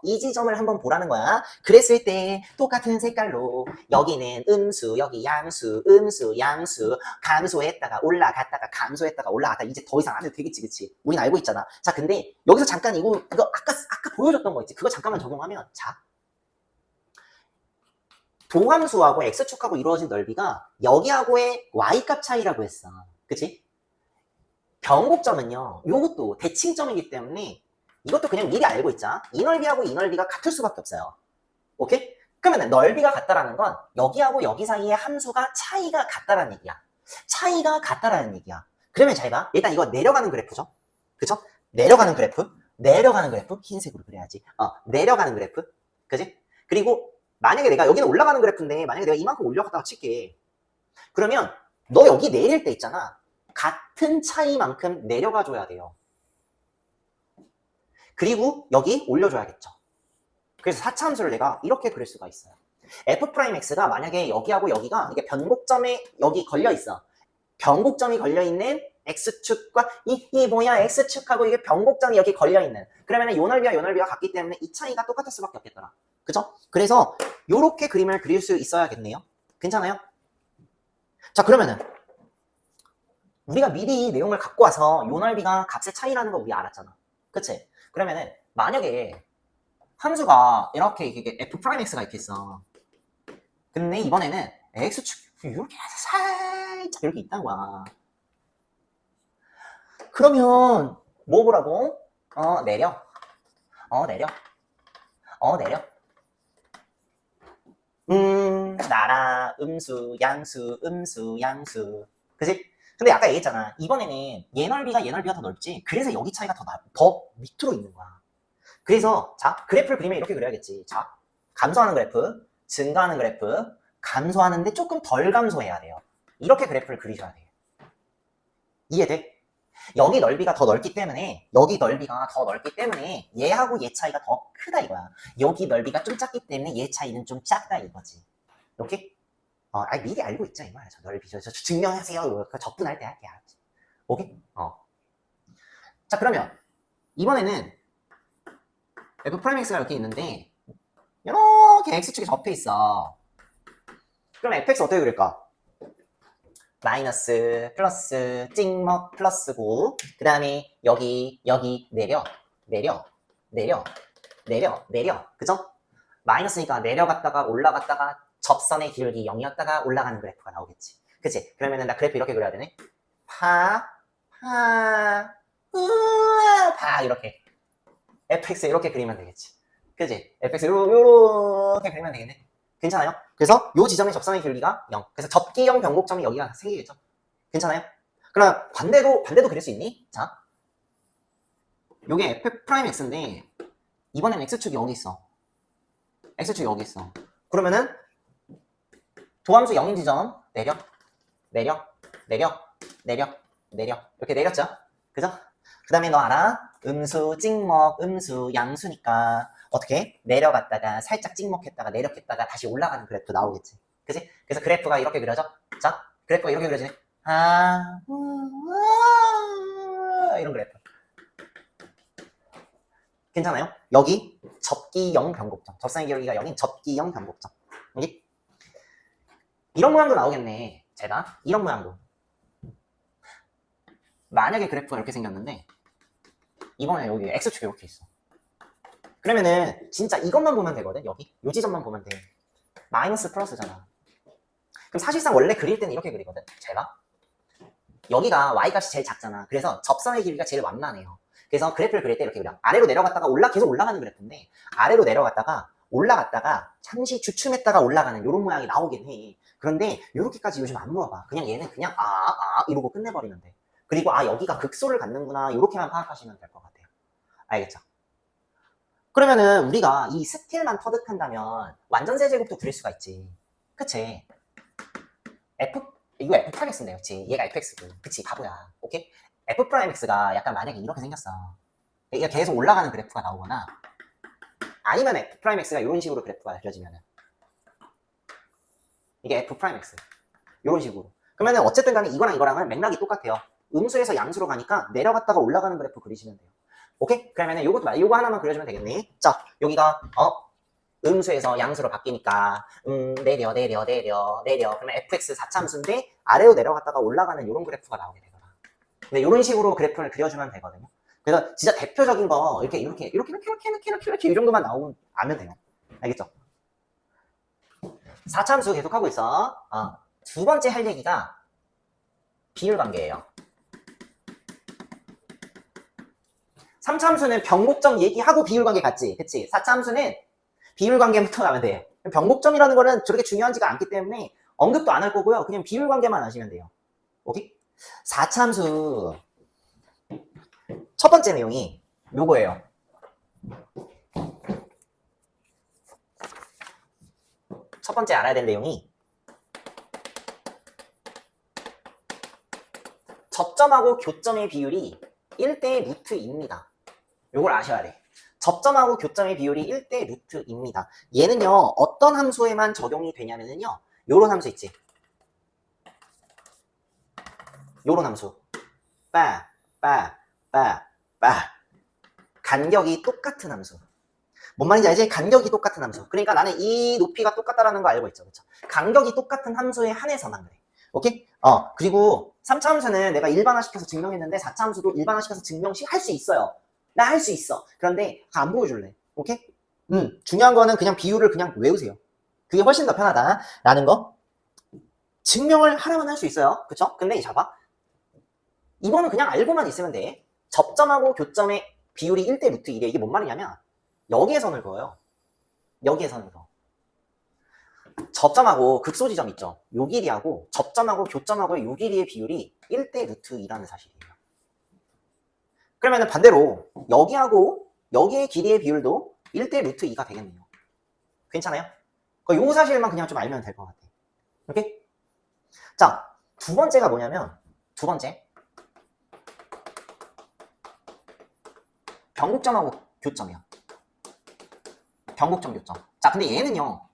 이 지점을 한번 보라는 거야. 그랬을 때 똑같은 색깔로 여기는 음수, 여기 양수, 음수, 양수, 감소했다가 올라갔다가 감소했다가 올라갔다. 이제 더 이상 안 해도 되겠지, 그치? 우린 알고 있잖아. 자, 근데 여기서 잠깐 이거 아까 보여줬던 거 있지? 그거 잠깐만 적용하면, 자. 도함수하고 x축하고 이루어진 넓이가 여기하고의 y값 차이라고 했어. 그치? 변곡점은요, 요것도 대칭점이기 때문에 이것도 그냥 미리 알고 있자. 이 넓이하고 이 넓이가 같을 수밖에 없어요. 오케이? 그러면 넓이가 같다라는 건 여기하고 여기 사이의 함수가 차이가 같다라는 얘기야. 차이가 같다라는 얘기야. 그러면 잘 봐. 일단 이거 내려가는 그래프죠. 그죠? 내려가는 그래프. 흰색으로 그려야지. 내려가는 그래프. 그지? 그리고 만약에 내가 여기는 올라가는 그래프인데 만약에 내가 이만큼 올려갔다가 칠게. 그러면 너 여기 내릴 때 있잖아. 같은 차이만큼 내려가 줘야 돼요. 그리고 여기 올려줘야겠죠. 그래서 4차 함수를 내가 이렇게 그릴 수가 있어요. f'x가 만약에 여기하고 여기가 이게 변곡점에 여기 걸려 있어. 변곡점이 걸려 있는 x축과 이 뭐야 x축하고 이게 변곡점이 여기 걸려 있는. 그러면 요 넓이와 요 넓이가 같기 때문에 이 차이가 똑같을 수밖에 없겠더라. 그죠? 그래서 요렇게 그림을 그릴 수 있어야겠네요. 괜찮아요? 자, 그러면은 우리가 미리 내용을 갖고 와서 요 넓이가 값의 차이라는 거 우리 알았잖아. 그치? 그러면은 만약에 함수가 이렇게 f'x가 이렇게 있어. 근데 이번에는 x축 이렇게 살짝 이렇게 있다는 거야. 그러면 뭐 보라고? 내려. 나라, 음수, 양수, 그치? 근데 아까 얘기했잖아. 이번에는 얘 넓이가 더 넓지. 그래서 여기 차이가 더 밑으로 있는 거야. 그래서 자, 그래프를 그리면 이렇게 그려야겠지. 자, 감소하는 그래프, 증가하는 그래프, 감소하는데 조금 덜 감소해야 돼요. 이렇게 그래프를 그리셔야 돼요. 이해돼? 여기 넓이가 더 넓기 때문에 얘하고 얘 차이가 더 크다 이거야. 여기 넓이가 좀 작기 때문에 얘 차이는 좀 작다 이거지. 오케이? 미리 알고 있죠 이 말이야. 저 넓이 저 증명하세요. 적분할 때 할게. 오케이? 자, 그러면 이번에는 f'x가 이렇게 있는데 이렇게 x축이 접해 있어. 그럼 fx 어떻게 그릴까? 마이너스, 플러스, 찍먹, 플러스고 그 다음에 여기 내려. 그죠? 마이너스니까 내려갔다가 올라갔다가 접선의 기울기 0이었다가 올라가는 그래프가 나오겠지. 그치? 그러면은 나 그래프 이렇게 그려야 되네. 이렇게 fx 이렇게 그리면 되겠지. 그치? fx 요렇게 그리면 되겠네. 괜찮아요? 그래서 요 지점의 접선의 기울기가 0. 그래서 접기형 변곡점이 여기가 생기겠죠. 괜찮아요? 그럼 반대도 그릴 수 있니? 자, 요게 f'x인데 이번엔 x축이 여기 있어. 그러면은 도함수 0인 지점 내려 이렇게 내렸죠. 그죠? 그 다음에 너 알아? 음수, 찍먹, 음수, 양수니까 어떻게? 내려갔다가 살짝 찍먹했다가 내렸다가 다시 올라가는 그래프 나오겠지. 그치? 그래서 그래프가 이렇게 그려져. 자, 그래프가 이렇게 그려지네. 이런 그래프. 괜찮아요? 여기 접기형 변곡점. 접선의 기울기가 0인 접기형 변곡점. 여기? 이런 모양도 나오겠네. 제가 이런 모양도. 만약에 그래프가 이렇게 생겼는데 이번에 여기 x축이 이렇게 있어. 그러면은 진짜 이것만 보면 되거든. 여기 요 지점만 보면 돼. 마이너스 플러스잖아. 그럼 사실상 원래 그릴 때는 이렇게 그리거든. 제가 여기가 y값이 제일 작잖아. 그래서 접선의 길이가 제일 완만해요. 그래서 그래프를 그릴 때 이렇게 그려. 아래로 내려갔다가 계속 올라가는 그래프인데 아래로 내려갔다가 올라갔다가 잠시 주춤했다가 올라가는 이런 모양이 나오긴 해. 그런데 이렇게까지 요즘 안 물어봐. 그냥 얘는 그냥 이러고 끝내버리면 돼. 그리고 아 여기가 극소를 갖는구나 이렇게만 파악하시면 될 것 같아요. 알겠죠? 그러면은 우리가 이 스틸만 터득한다면 완전세 제곱도 그릴 수가 있지. 그치? F 이거 F 프라임 X인데 그치? 얘가 FX고 그치 바보야. 오케이? F 프라임 X가 약간 만약에 이렇게 생겼어. 이게 계속 올라가는 그래프가 나오거나 아니면 F 프라임 X가 이런 식으로 그래프가 그려지면은 이게 F 프라임 X 이런 식으로 그러면은 어쨌든 간에 이거랑 이거랑은 맥락이 똑같아요. 음수에서 양수로 가니까 내려갔다가 올라가는 그래프 그리시면 돼요. 오케이? 그러면은 요거 하나만 그려주면 되겠네. 자 여기가 음수에서 양수로 바뀌니까 내려 그러면 fx 4차함수인데 아래로 내려갔다가 올라가는 이런 그래프가 나오게 되더라. 근데 이런 식으로 그래프를 그려주면 되거든요. 그래서 진짜 대표적인 거 이렇게 이 정도만 나오면 아면 돼요. 알겠죠? 4차함수 계속 하고 있어. 두 번째 할 얘기가 비율 관계예요. 3차함수는 변곡점 얘기하고 비율 관계 같지? 그치? 4차함수는 비율 관계부터 가면 돼. 변곡점이라는 거는 저렇게 중요하지가 않기 때문에 언급도 안 할 거고요. 그냥 비율 관계만 아시면 돼요. 오케이? 4차함수 첫 번째 내용이 요거예요. 첫 번째 알아야 될 내용이 접점하고 교점의 비율이 1대 루트 2입니다. 요걸 아셔야 돼. 접점하고 교점의 비율이 1대 루트 2입니다. 얘는요, 어떤 함수에만 적용이 되냐면요, 요런 함수 있지. 요런 함수. 간격이 똑같은 함수. 뭔 말인지 알지? 간격이 똑같은 함수. 그러니까 나는 이 높이가 똑같다라는 거 알고 있죠. 그쵸? 간격이 똑같은 함수에 한해서만 그래. 오케이? 그리고 3차 함수는 내가 일반화시켜서 증명했는데 4차 함수도 일반화시켜서 증명할 수 있어요. 나 할 수 있어. 그런데 안 보여줄래. 오케이? 중요한 거는 그냥 비율을 그냥 외우세요. 그게 훨씬 더 편하다라는 거. 증명을 하나만 할 수 있어요. 그쵸? 근데 봐봐. 이거는 그냥 알고만 있으면 돼. 접점하고 교점의 비율이 1대 루트 1이야. 이게 뭔 말이냐면 여기에 선을 그어요. 여기에 선을 그어. 접점하고 극소지점 있죠. 요 길이하고 접점하고 교점하고의 요 길이의 비율이 1대 루트 2라는 사실이에요. 그러면 반대로 여기하고 여기의 길이의 비율도 1대 루트 2가 되겠네요. 괜찮아요? 요 사실만 그냥 좀 알면 될 것 같아요. 오케이? 자, 두 번째가 뭐냐면 두 번째 변곡점하고 교점이야. 변곡점 교점. 자, 근데 얘는요.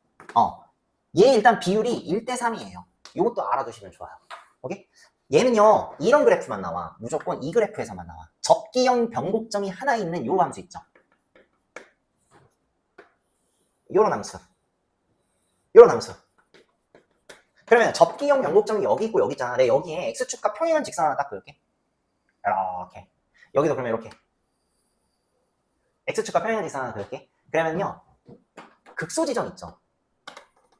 얘 일단 비율이 1대 3이에요. 이것도 알아두시면 좋아요. 오케이? 얘는요. 이런 그래프만 나와. 무조건 이 그래프에서만 나와. 접기형 변곡점이 하나 있는 요 함수 있죠. 요런 함수. 요런 함수. 그러면 접기형 변곡점이 여기 있고 여기 있잖아. 내가 여기에 x축과 평행한 직선 하나 딱 그을게. 이렇게. 여기도 그러면 이렇게. x축과 평행한 직선 하나 그을게. 그러면요. 극소지점 있죠.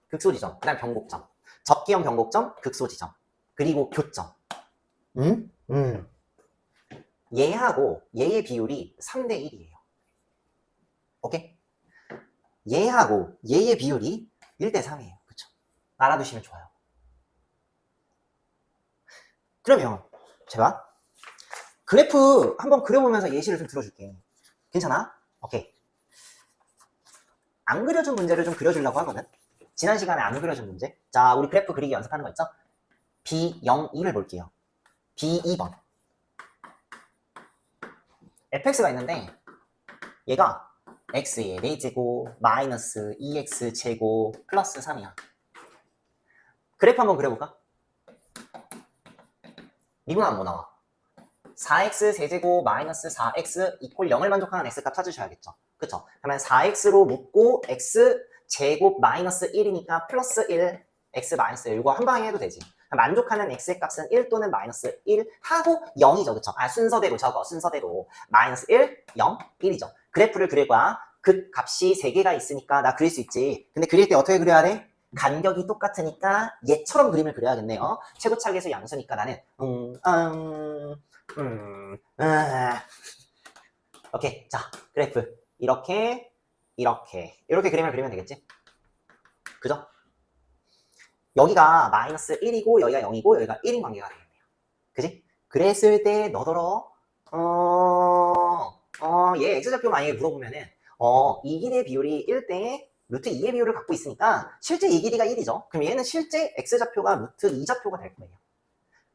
극소지점, 그 다음 변곡점, 접기형 변곡점, 극소지점, 그리고 교점. 얘하고 얘의 비율이 3대 1이에요. 오케이? 얘하고 얘의 비율이 1대 3이에요. 그쵸? 알아두시면 좋아요. 그러면 제가 그래프 한번 그려보면서 예시를 좀 들어줄게. 괜찮아? 오케이. 안 그려준 문제를 좀 그려주려고 하거든. 지난 시간에 안 그려준 문제. 자, 우리 그래프 그리기 연습하는 거 있죠? B02를 볼게요. B2번. fx가 있는데 얘가 x의 4제곱 마이너스 2x제곱 플러스 3이야. 그래프 한번 그려볼까? 미분하면 뭐 나와? 4x 세제곱 마이너스 4x 이퀄 0을 만족하는 x값 찾으셔야겠죠. 그쵸? 그러면 4x로 묶고 x 제곱 마이너스 1이니까 플러스 1 x 마이너스 1 이거 한 방에 해도 되지. 만족하는 x의 값은 1 또는 마이너스 1 하고 0이죠. 그쵸? 순서대로 적어. 순서대로 마이너스 1, 0, 1이죠. 그래프를 그릴 거야. 그 값이 3개가 있으니까 나 그릴 수 있지. 근데 그릴 때 어떻게 그려야 돼? 간격이 똑같으니까 얘처럼 그림을 그려야겠네요. 최고차계수 양수니까 나는 오케이. 자, 그래프 이렇게 그림을 그리면 되겠지? 그죠? 여기가 마이너스 1이고 여기가 0이고 여기가 1인 관계가 되겠네요. 그지? 그랬을 때 너더러 얘 X좌표 만약에 물어보면은 이 길이의 비율이 1대 루트 2의 비율을 갖고 있으니까 실제 이 길이가 1이죠. 그럼 얘는 실제 X좌표가 루트 2좌표가 될 거예요.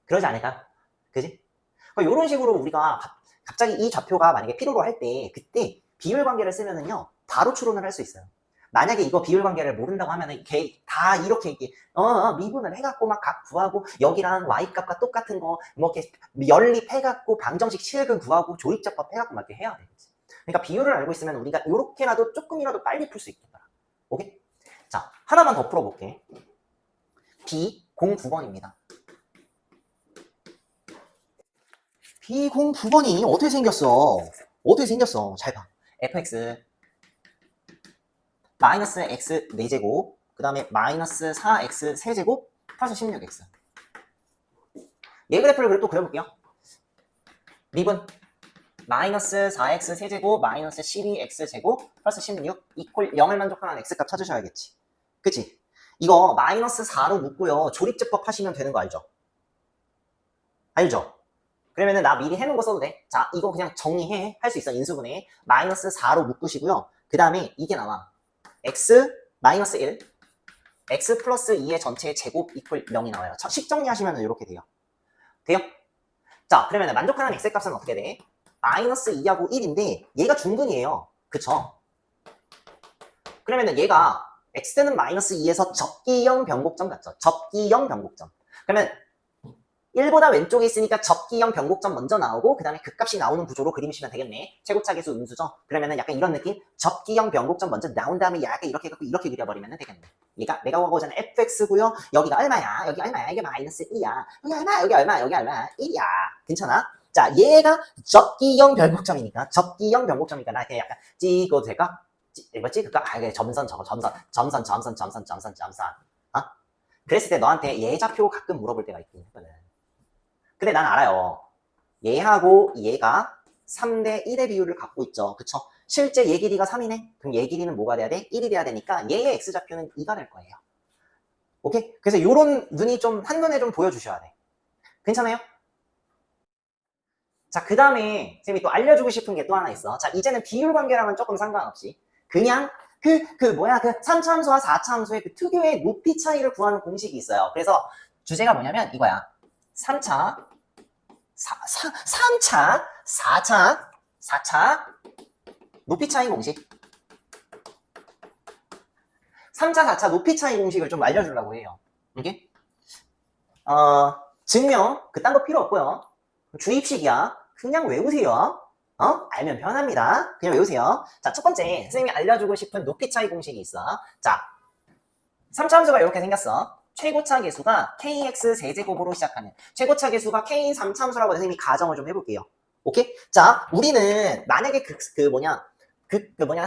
그러지 않을까? 그지? 이런 식으로 우리가 갑자기 이 좌표가 만약에 필요로 할 때 그때 비율 관계를 쓰면은요 바로 추론을 할 수 있어요. 만약에 이거 비율 관계를 모른다고 하면은 다 이렇게 미분을 해갖고 막 각 구하고 여기랑 y값과 똑같은 거 뭐 이렇게 연립해갖고 방정식 실근 구하고 조립제법 해갖고 막 이렇게 해야 돼. 그러니까 비율을 알고 있으면 우리가 이렇게라도 조금이라도 빨리 풀 수 있겠다. 오케이? 자, 하나만 더 풀어볼게. B09번입니다. B09번이 어떻게 생겼어? 어떻게 생겼어? 잘 봐. fx 마이너스 x 4제곱 그 다음에 마이너스 4x 세제곱 플러스 16x. 얘 그래프를 또 그려볼게요. 미분 마이너스 4x 세제곱 마이너스 12x 제곱 플러스 16 이퀄 0을 만족하는 x값 찾으셔야겠지. 그치? 이거 마이너스 4로 묶고요 조립제법 하시면 되는 거 알죠? 알죠? 그러면은 나 미리 해놓은 거 써도 돼. 자, 이거 그냥 정리해. 할 수 있어. 인수분해. 마이너스 4로 묶으시고요. 그 다음에 이게 나와. x 마이너스 1 x 플러스 2의 전체의 제곱 이퀄 0이 나와요. 식 정리하시면 이렇게 돼요. 돼요? 자, 그러면 만족하는 x값은 어떻게 돼? 마이너스 2하고 1인데 얘가 중근이에요. 그쵸? 그러면은 얘가 x는 마이너스 2에서 접기형 변곡점 같죠? 접기형 변곡점. 그러면 1보다 왼쪽에 있으니까 접기형 변곡점 먼저 나오고 그 다음에 극값이 나오는 구조로 그리시면 되겠네. 최고차계수 음수죠. 그러면은 약간 이런 느낌? 접기형 변곡점 먼저 나온 다음에 약간 이렇게 해갖고 이렇게 그려버리면 되겠네. 얘가 내가 하고자 하는 fx고요. 여기가 얼마야? 여기 얼마야? 이게 마이너스 2야. 여기 얼마? 여기 얼마? 여기 얼마? 1이야. 괜찮아? 자, 얘가 접기형 변곡점이니까 접기형 변곡점이니까 나 그냥 약간 찍어도 될까? 뭐지? 그니까 점선 저거 점선. 어? 그랬을 때 너한테 얘 좌표 가끔 물어볼 때가 있긴 했거든. 근데 난 알아요. 얘하고 얘가 3대 1의 비율을 갖고 있죠. 그쵸? 실제 얘 길이가 3이네? 그럼 얘 길이는 뭐가 돼야 돼? 1이 돼야 되니까 얘의 x좌표는 2가 될 거예요. 오케이? 그래서 요런 눈이 좀 한눈에 좀 보여주셔야 돼. 괜찮아요? 자, 그 다음에 쌤이 또 알려주고 싶은 게 또 하나 있어. 자, 이제는 비율 관계랑은 조금 상관없이 그냥 그 3차함수와 4차함수의 그 특유의 높이 차이를 구하는 공식이 있어요. 그래서 주제가 뭐냐면 이거야. 3차 4차 높이 차이 공식. 3차, 4차 높이 차이 공식을 좀 알려주려고 해요. 이게 증명 그딴 거 필요 없고요. 주입식이야. 그냥 외우세요. 알면 편합니다. 그냥 외우세요. 자, 첫 번째 선생님이 알려주고 싶은 높이 차이 공식이 있어. 자, 3차 함수가 이렇게 생겼어. 최고차 계수가 kx 세제곱으로 시작하는 최고차 계수가 k인 3차 함수라고 선생님이 가정을 좀 해볼게요. 오케이? 자, 우리는 만약에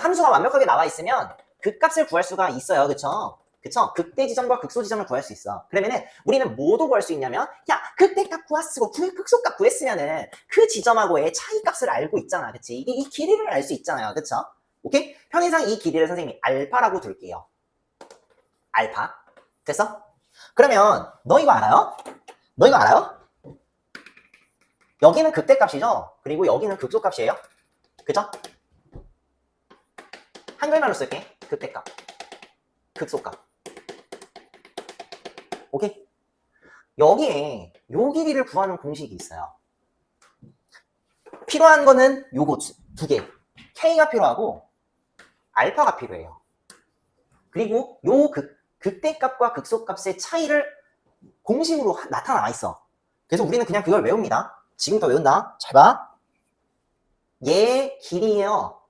함수가 완벽하게 나와 있으면 그 값을 구할 수가 있어요. 그쵸? 극대 지점과 극소 지점을 구할 수 있어. 그러면은 우리는 뭐도 구할 수 있냐면 극대값 구했고 극소값 구했으면은 그 지점하고의 차이 값을 알고 있잖아. 그치? 이 길이를 알 수 있잖아요. 그쵸? 오케이? 편의상 이 길이를 선생님이 알파라고 둘게요. 알파. 됐어? 그러면 너 이거 알아요? 여기는 극대값이죠? 그리고 여기는 극소값이에요. 그죠? 한글말로 쓸게. 극대값, 극소값. 오케이? 여기에 요 길이를 구하는 공식이 있어요. 필요한 거는 요거 두 개. K가 필요하고 알파가 필요해요. 그리고 요 극대값과 극소값의 차이를 공식으로 나타나 있어. 그래서 우리는 그냥 그걸 외웁니다. 지금부터 외운다. 잘 봐. 얘 길이에요.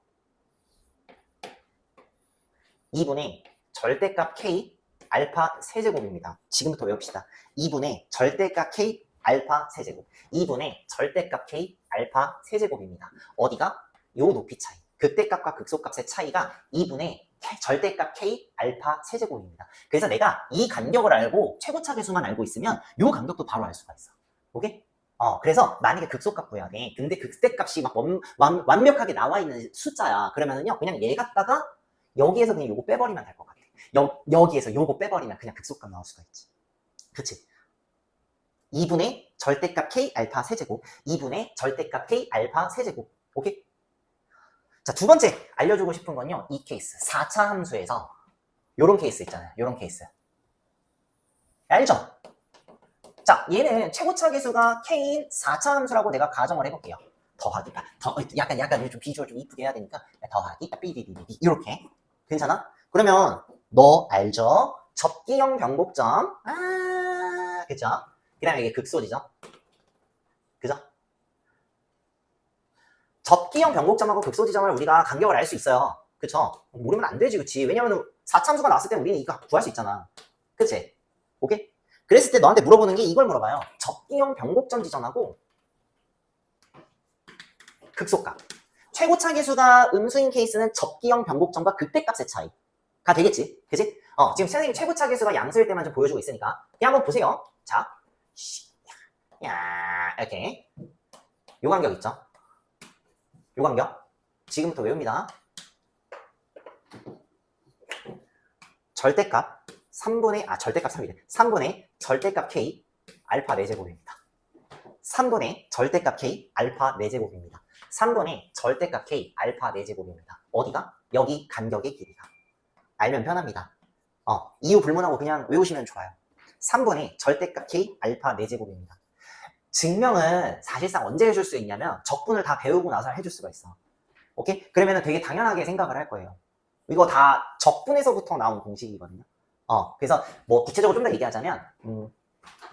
2분의 절대값 K 알파 세제곱입니다. 지금부터 외웁시다. 2분의 절대값 K 알파 세제곱. 2분의 절대값 K 알파 세제곱입니다. 어디가? 요 높이 차이. 극대값과 극소값의 차이가 2분의 절대값 K 알파 세제곱입니다. 그래서 내가 이 간격을 알고 최고차 계수만 알고 있으면 요 간격도 바로 알 수가 있어. 오케이? 그래서 만약에 극소값 구해야 돼. 근데 극대값이 막 완벽하게 나와 있는 숫자야. 그러면은요, 그냥 얘 갖다가 여기에서 그냥 요거 빼버리면 될 것 같아. 여기에서 요거 빼버리면 그냥 극소값 나올 수가 있지. 그치? 2분의 절대값 K 알파 세제곱 2분의 절대값 K 알파 세제곱. 오케이? 자, 두 번째 알려주고 싶은 건요. 이 케이스. 4차 함수에서 요런 케이스 있잖아요. 요런 케이스. 알죠? 자, 얘는 최고차 계수가 K인 4차 함수라고 내가 가정을 해볼게요. 더하기, 약간 좀 비주얼 좀 이쁘게 해야 되니까 더하기, 삐디디디디 이렇게. 괜찮아? 그러면 너 알죠? 접기형 변곡점. 그죠? 그 다음에 이게 극소지죠? 그죠? 접기형 변곡점하고 극소지점을 우리가 간격을 알 수 있어요. 그쵸? 모르면 안 되지, 그치? 왜냐면 4참수가 나왔을 때 우리는 이거 구할 수 있잖아. 그치? 오케이? 그랬을 때 너한테 물어보는 게 이걸 물어봐요. 접기형 변곡점 지점하고 극소값. 최고차 계수가 음수인 케이스는 접기형 변곡점과 극대값의 차이가 되겠지. 그치? 지금 선생님 최고차 계수가 양수일 때만 좀 보여주고 있으니까 그냥 한번 보세요. 자, 이렇게 요 간격 있죠? 요 간격 지금부터 외웁니다. 절대값 3분의 절대값 3이래. 3분의 절대값 K 알파 4제곱입니다. 3분의 절대값 K 알파 4제곱입니다. 3분의 절대값 K 알파 4제곱입니다. 어디가? 여기 간격의 길이가. 알면 편합니다. 이유 불문하고 그냥 외우시면 좋아요. 3분의 절대값 K 알파 4제곱입니다. 증명은 사실상 언제 해줄 수 있냐면 적분을 다 배우고 나서 해줄 수가 있어. 오케이? 그러면 되게 당연하게 생각을 할 거예요. 이거 다 적분에서부터 나온 공식이거든요. 그래서 뭐 구체적으로 좀 더 얘기하자면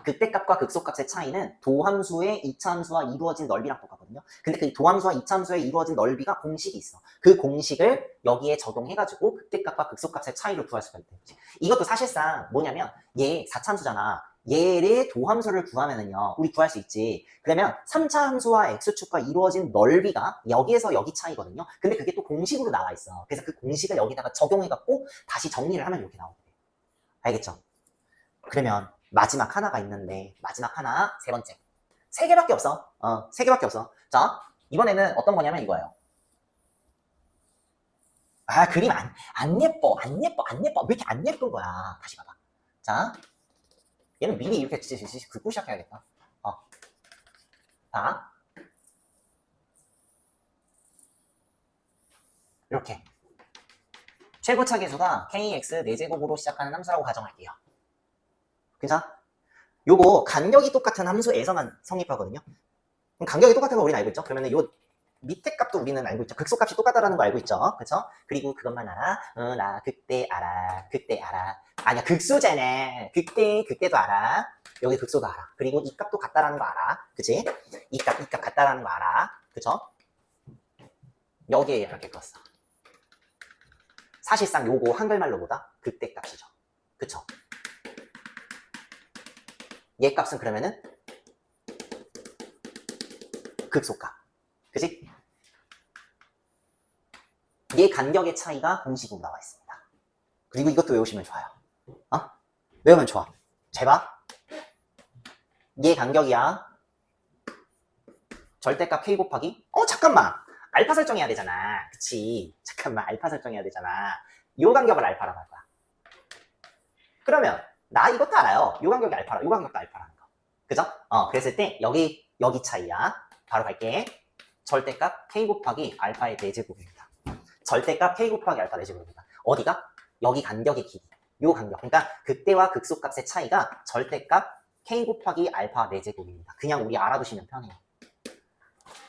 극대값과 극소값의 차이는 도함수의 이차함수와 이루어진 넓이랑 똑같거든요. 근데 그 도함수와 이차함수에 이루어진 넓이가 공식이 있어. 그 공식을 여기에 적용해가지고 극대값과 극소값의 차이를 구할 수가 있대요. 이것도 사실상 뭐냐면 얘 4차함수잖아. 얘를 도함수를 구하면은요, 우리 구할 수 있지. 그러면 3차 함수와 x축과 이루어진 넓이가 여기에서 여기 차이거든요. 근데 그게 또 공식으로 나와 있어. 그래서 그 공식을 여기다가 적용해갖고 다시 정리를 하면 이렇게 나오게 돼요. 알겠죠? 그러면 마지막 하나가 있는데, 마지막 하나, 세 번째. 3개밖에 없어. 3개밖에 없어. 자, 이번에는 어떤 거냐면 이거예요. 그림 안 예뻐. 왜 이렇게 안 예쁜 거야? 다시 봐봐. 자, 얘는 미리 이렇게 긋고 시작해야겠다. 자, 이렇게. 최고차 계수가 kx 4제곱으로 시작하는 함수라고 가정할게요. 괜찮아? 요거 간격이 똑같은 함수에서만 성립하거든요. 그럼 간격이 똑같은 거 우리는 알고 있죠? 그러면은 요 밑에 값도 우리는 알고 있죠. 극소값이 똑같다라는 거 알고 있죠. 그쵸? 그리고 그것만 알아? 나 극대 알아. 아니야, 극소잖아. 극대도 알아. 여기 극소도 알아. 그리고 이 값도 같다라는 거 알아. 그치? 이 값 같다라는 거 알아. 그쵸? 여기에 이렇게 껐어. 사실상 요거 한글말로보다 극대값이죠. 그쵸? 얘 값은 그러면은 극소값. 그치? 얘 간격의 차이가 공식으로 나와 있습니다. 그리고 이것도 외우시면 좋아요. 외우면 좋아. 잘 봐. 얘 간격이야. 절대값 k 곱하기 잠깐만. 알파 설정해야 되잖아. 그치? 잠깐만. 알파 설정해야 되잖아. 요 간격을 알파라고 할 거야. 그러면 나 이것도 알아요. 요 간격이 알파라. 요 간격도 알파라는 거. 그죠? 그랬을 때 여기 차이야. 바로 갈게. 절대값 k 곱하기 알파의 4제곱입니다. 절대값 k 곱하기 알파 4제곱입니다. 어디가? 여기 간격의 길이. 요 간격. 그러니까 극대와 극소값의 차이가 절대값 k 곱하기 알파 4제곱입니다. 그냥 우리 알아두시면 편해요.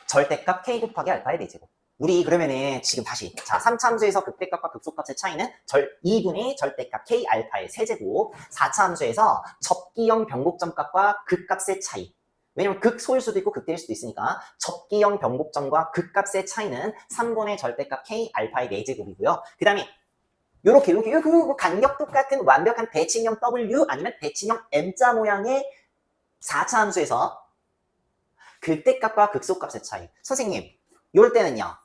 절대값 k 곱하기 알파의 4제곱. 우리 그러면은 지금 다시 자 3차 함수에서 극대값과 극소값의 차이는 2분의 절대값 k 알파의 세제곱. 4차 함수에서 접기형 변곡점 값과 극값의 차이. 왜냐면 극소일 수도 있고 극대일 수도 있으니까 접기형 변곡점과 극값의 차이는 3분의 절대값 k 알파의 4제곱이고요. 그 다음에 요렇게 간격 똑같은 완벽한 대칭형 W 아니면 대칭형 M자 모양의 4차 함수에서 극대값과 극소값의 차이. 선생님, 요럴 때는요.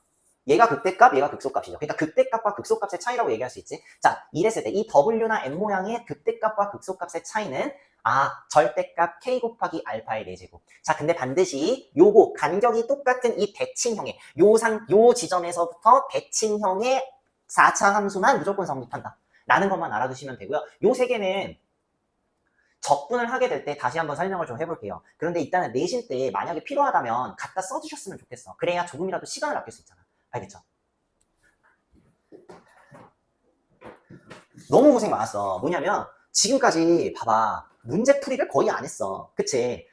얘가 극대값, 얘가 극소값이죠. 그러니까 극대값과 극소값의 차이라고 얘기할 수 있지. 자, 이랬을 때 이 W나 M 모양의 극대값과 극소값의 차이는 절대값 k 곱하기 알파의 4제곱. 자, 근데 반드시 요거 간격이 똑같은 이 대칭형의 요 지점에서부터 대칭형의 4차 함수만 무조건 성립한다. 라는 것만 알아두시면 되고요. 요 세 개는 적분을 하게 될 때 다시 한번 설명을 좀 해볼게요. 그런데 일단은 내신 때 만약에 필요하다면 갖다 써주셨으면 좋겠어. 그래야 조금이라도 시간을 아낄 수 있잖아. 알겠죠? 너무 고생 많았어. 뭐냐면 지금까지 봐봐. 문제풀이를 거의 안 했어. 그치?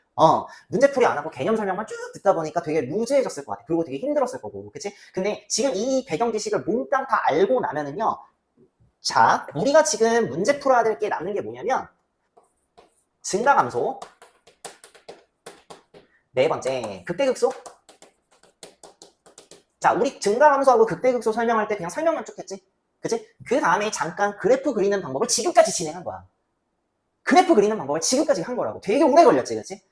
문제풀이 안 하고 개념 설명만 쭉 듣다 보니까 되게 루즈해졌을 것 같아. 그리고 되게 힘들었을 거고. 그치? 근데 지금 이 배경 지식을 몽땅 다 알고 나면은요. 자, 우리가 지금 문제 풀어야 될 게 남는 게 뭐냐면 증가감소, 네 번째 극대극소. 자, 우리 증가감소하고 극대극소 설명할 때 그냥 설명만 쭉 했지? 그치? 그 다음에 잠깐 그래프 그리는 방법을 지금까지 진행한 거야. 그래프 그리는 방법을 지금까지 한 거라고. 되게 오래 걸렸지, 그치?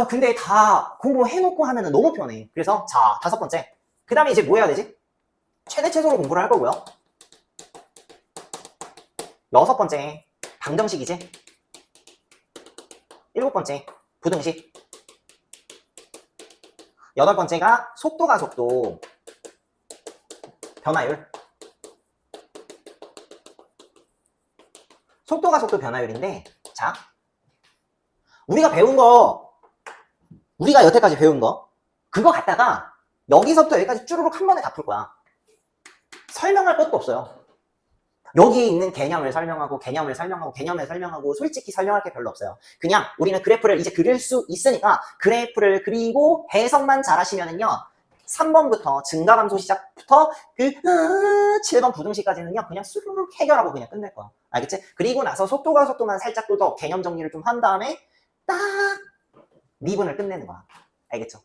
근데 다 공부해놓고 하면은 너무 편해. 그래서, 자, 다섯 번째. 그 다음에 이제 뭐 해야 되지? 최대 최소로 공부를 할 거고요. 여섯 번째, 방정식이지? 일곱 번째, 부등식. 여덟 번째가 속도가 속도, 변화율. 속도가 속도 변화율인데, 자, 우리가 여태까지 배운 거, 그거 갖다가 여기서부터 여기까지 쭈루룩 한 번에 다 풀 거야. 설명할 것도 없어요. 여기 있는 개념을 설명하고 솔직히 설명할 게 별로 없어요. 그냥 우리는 그래프를 이제 그릴 수 있으니까 그래프를 그리고 해석만 잘 하시면은요. 3번부터 증가감소 시작부터 7번 부등식까지는요. 그냥 수르륵 해결하고 그냥 끝낼 거야. 알겠지? 그리고 나서 속도가 속도만 살짝 또 더 개념 정리를 좀 한 다음에 딱 미분을 끝내는 거야. 알겠죠?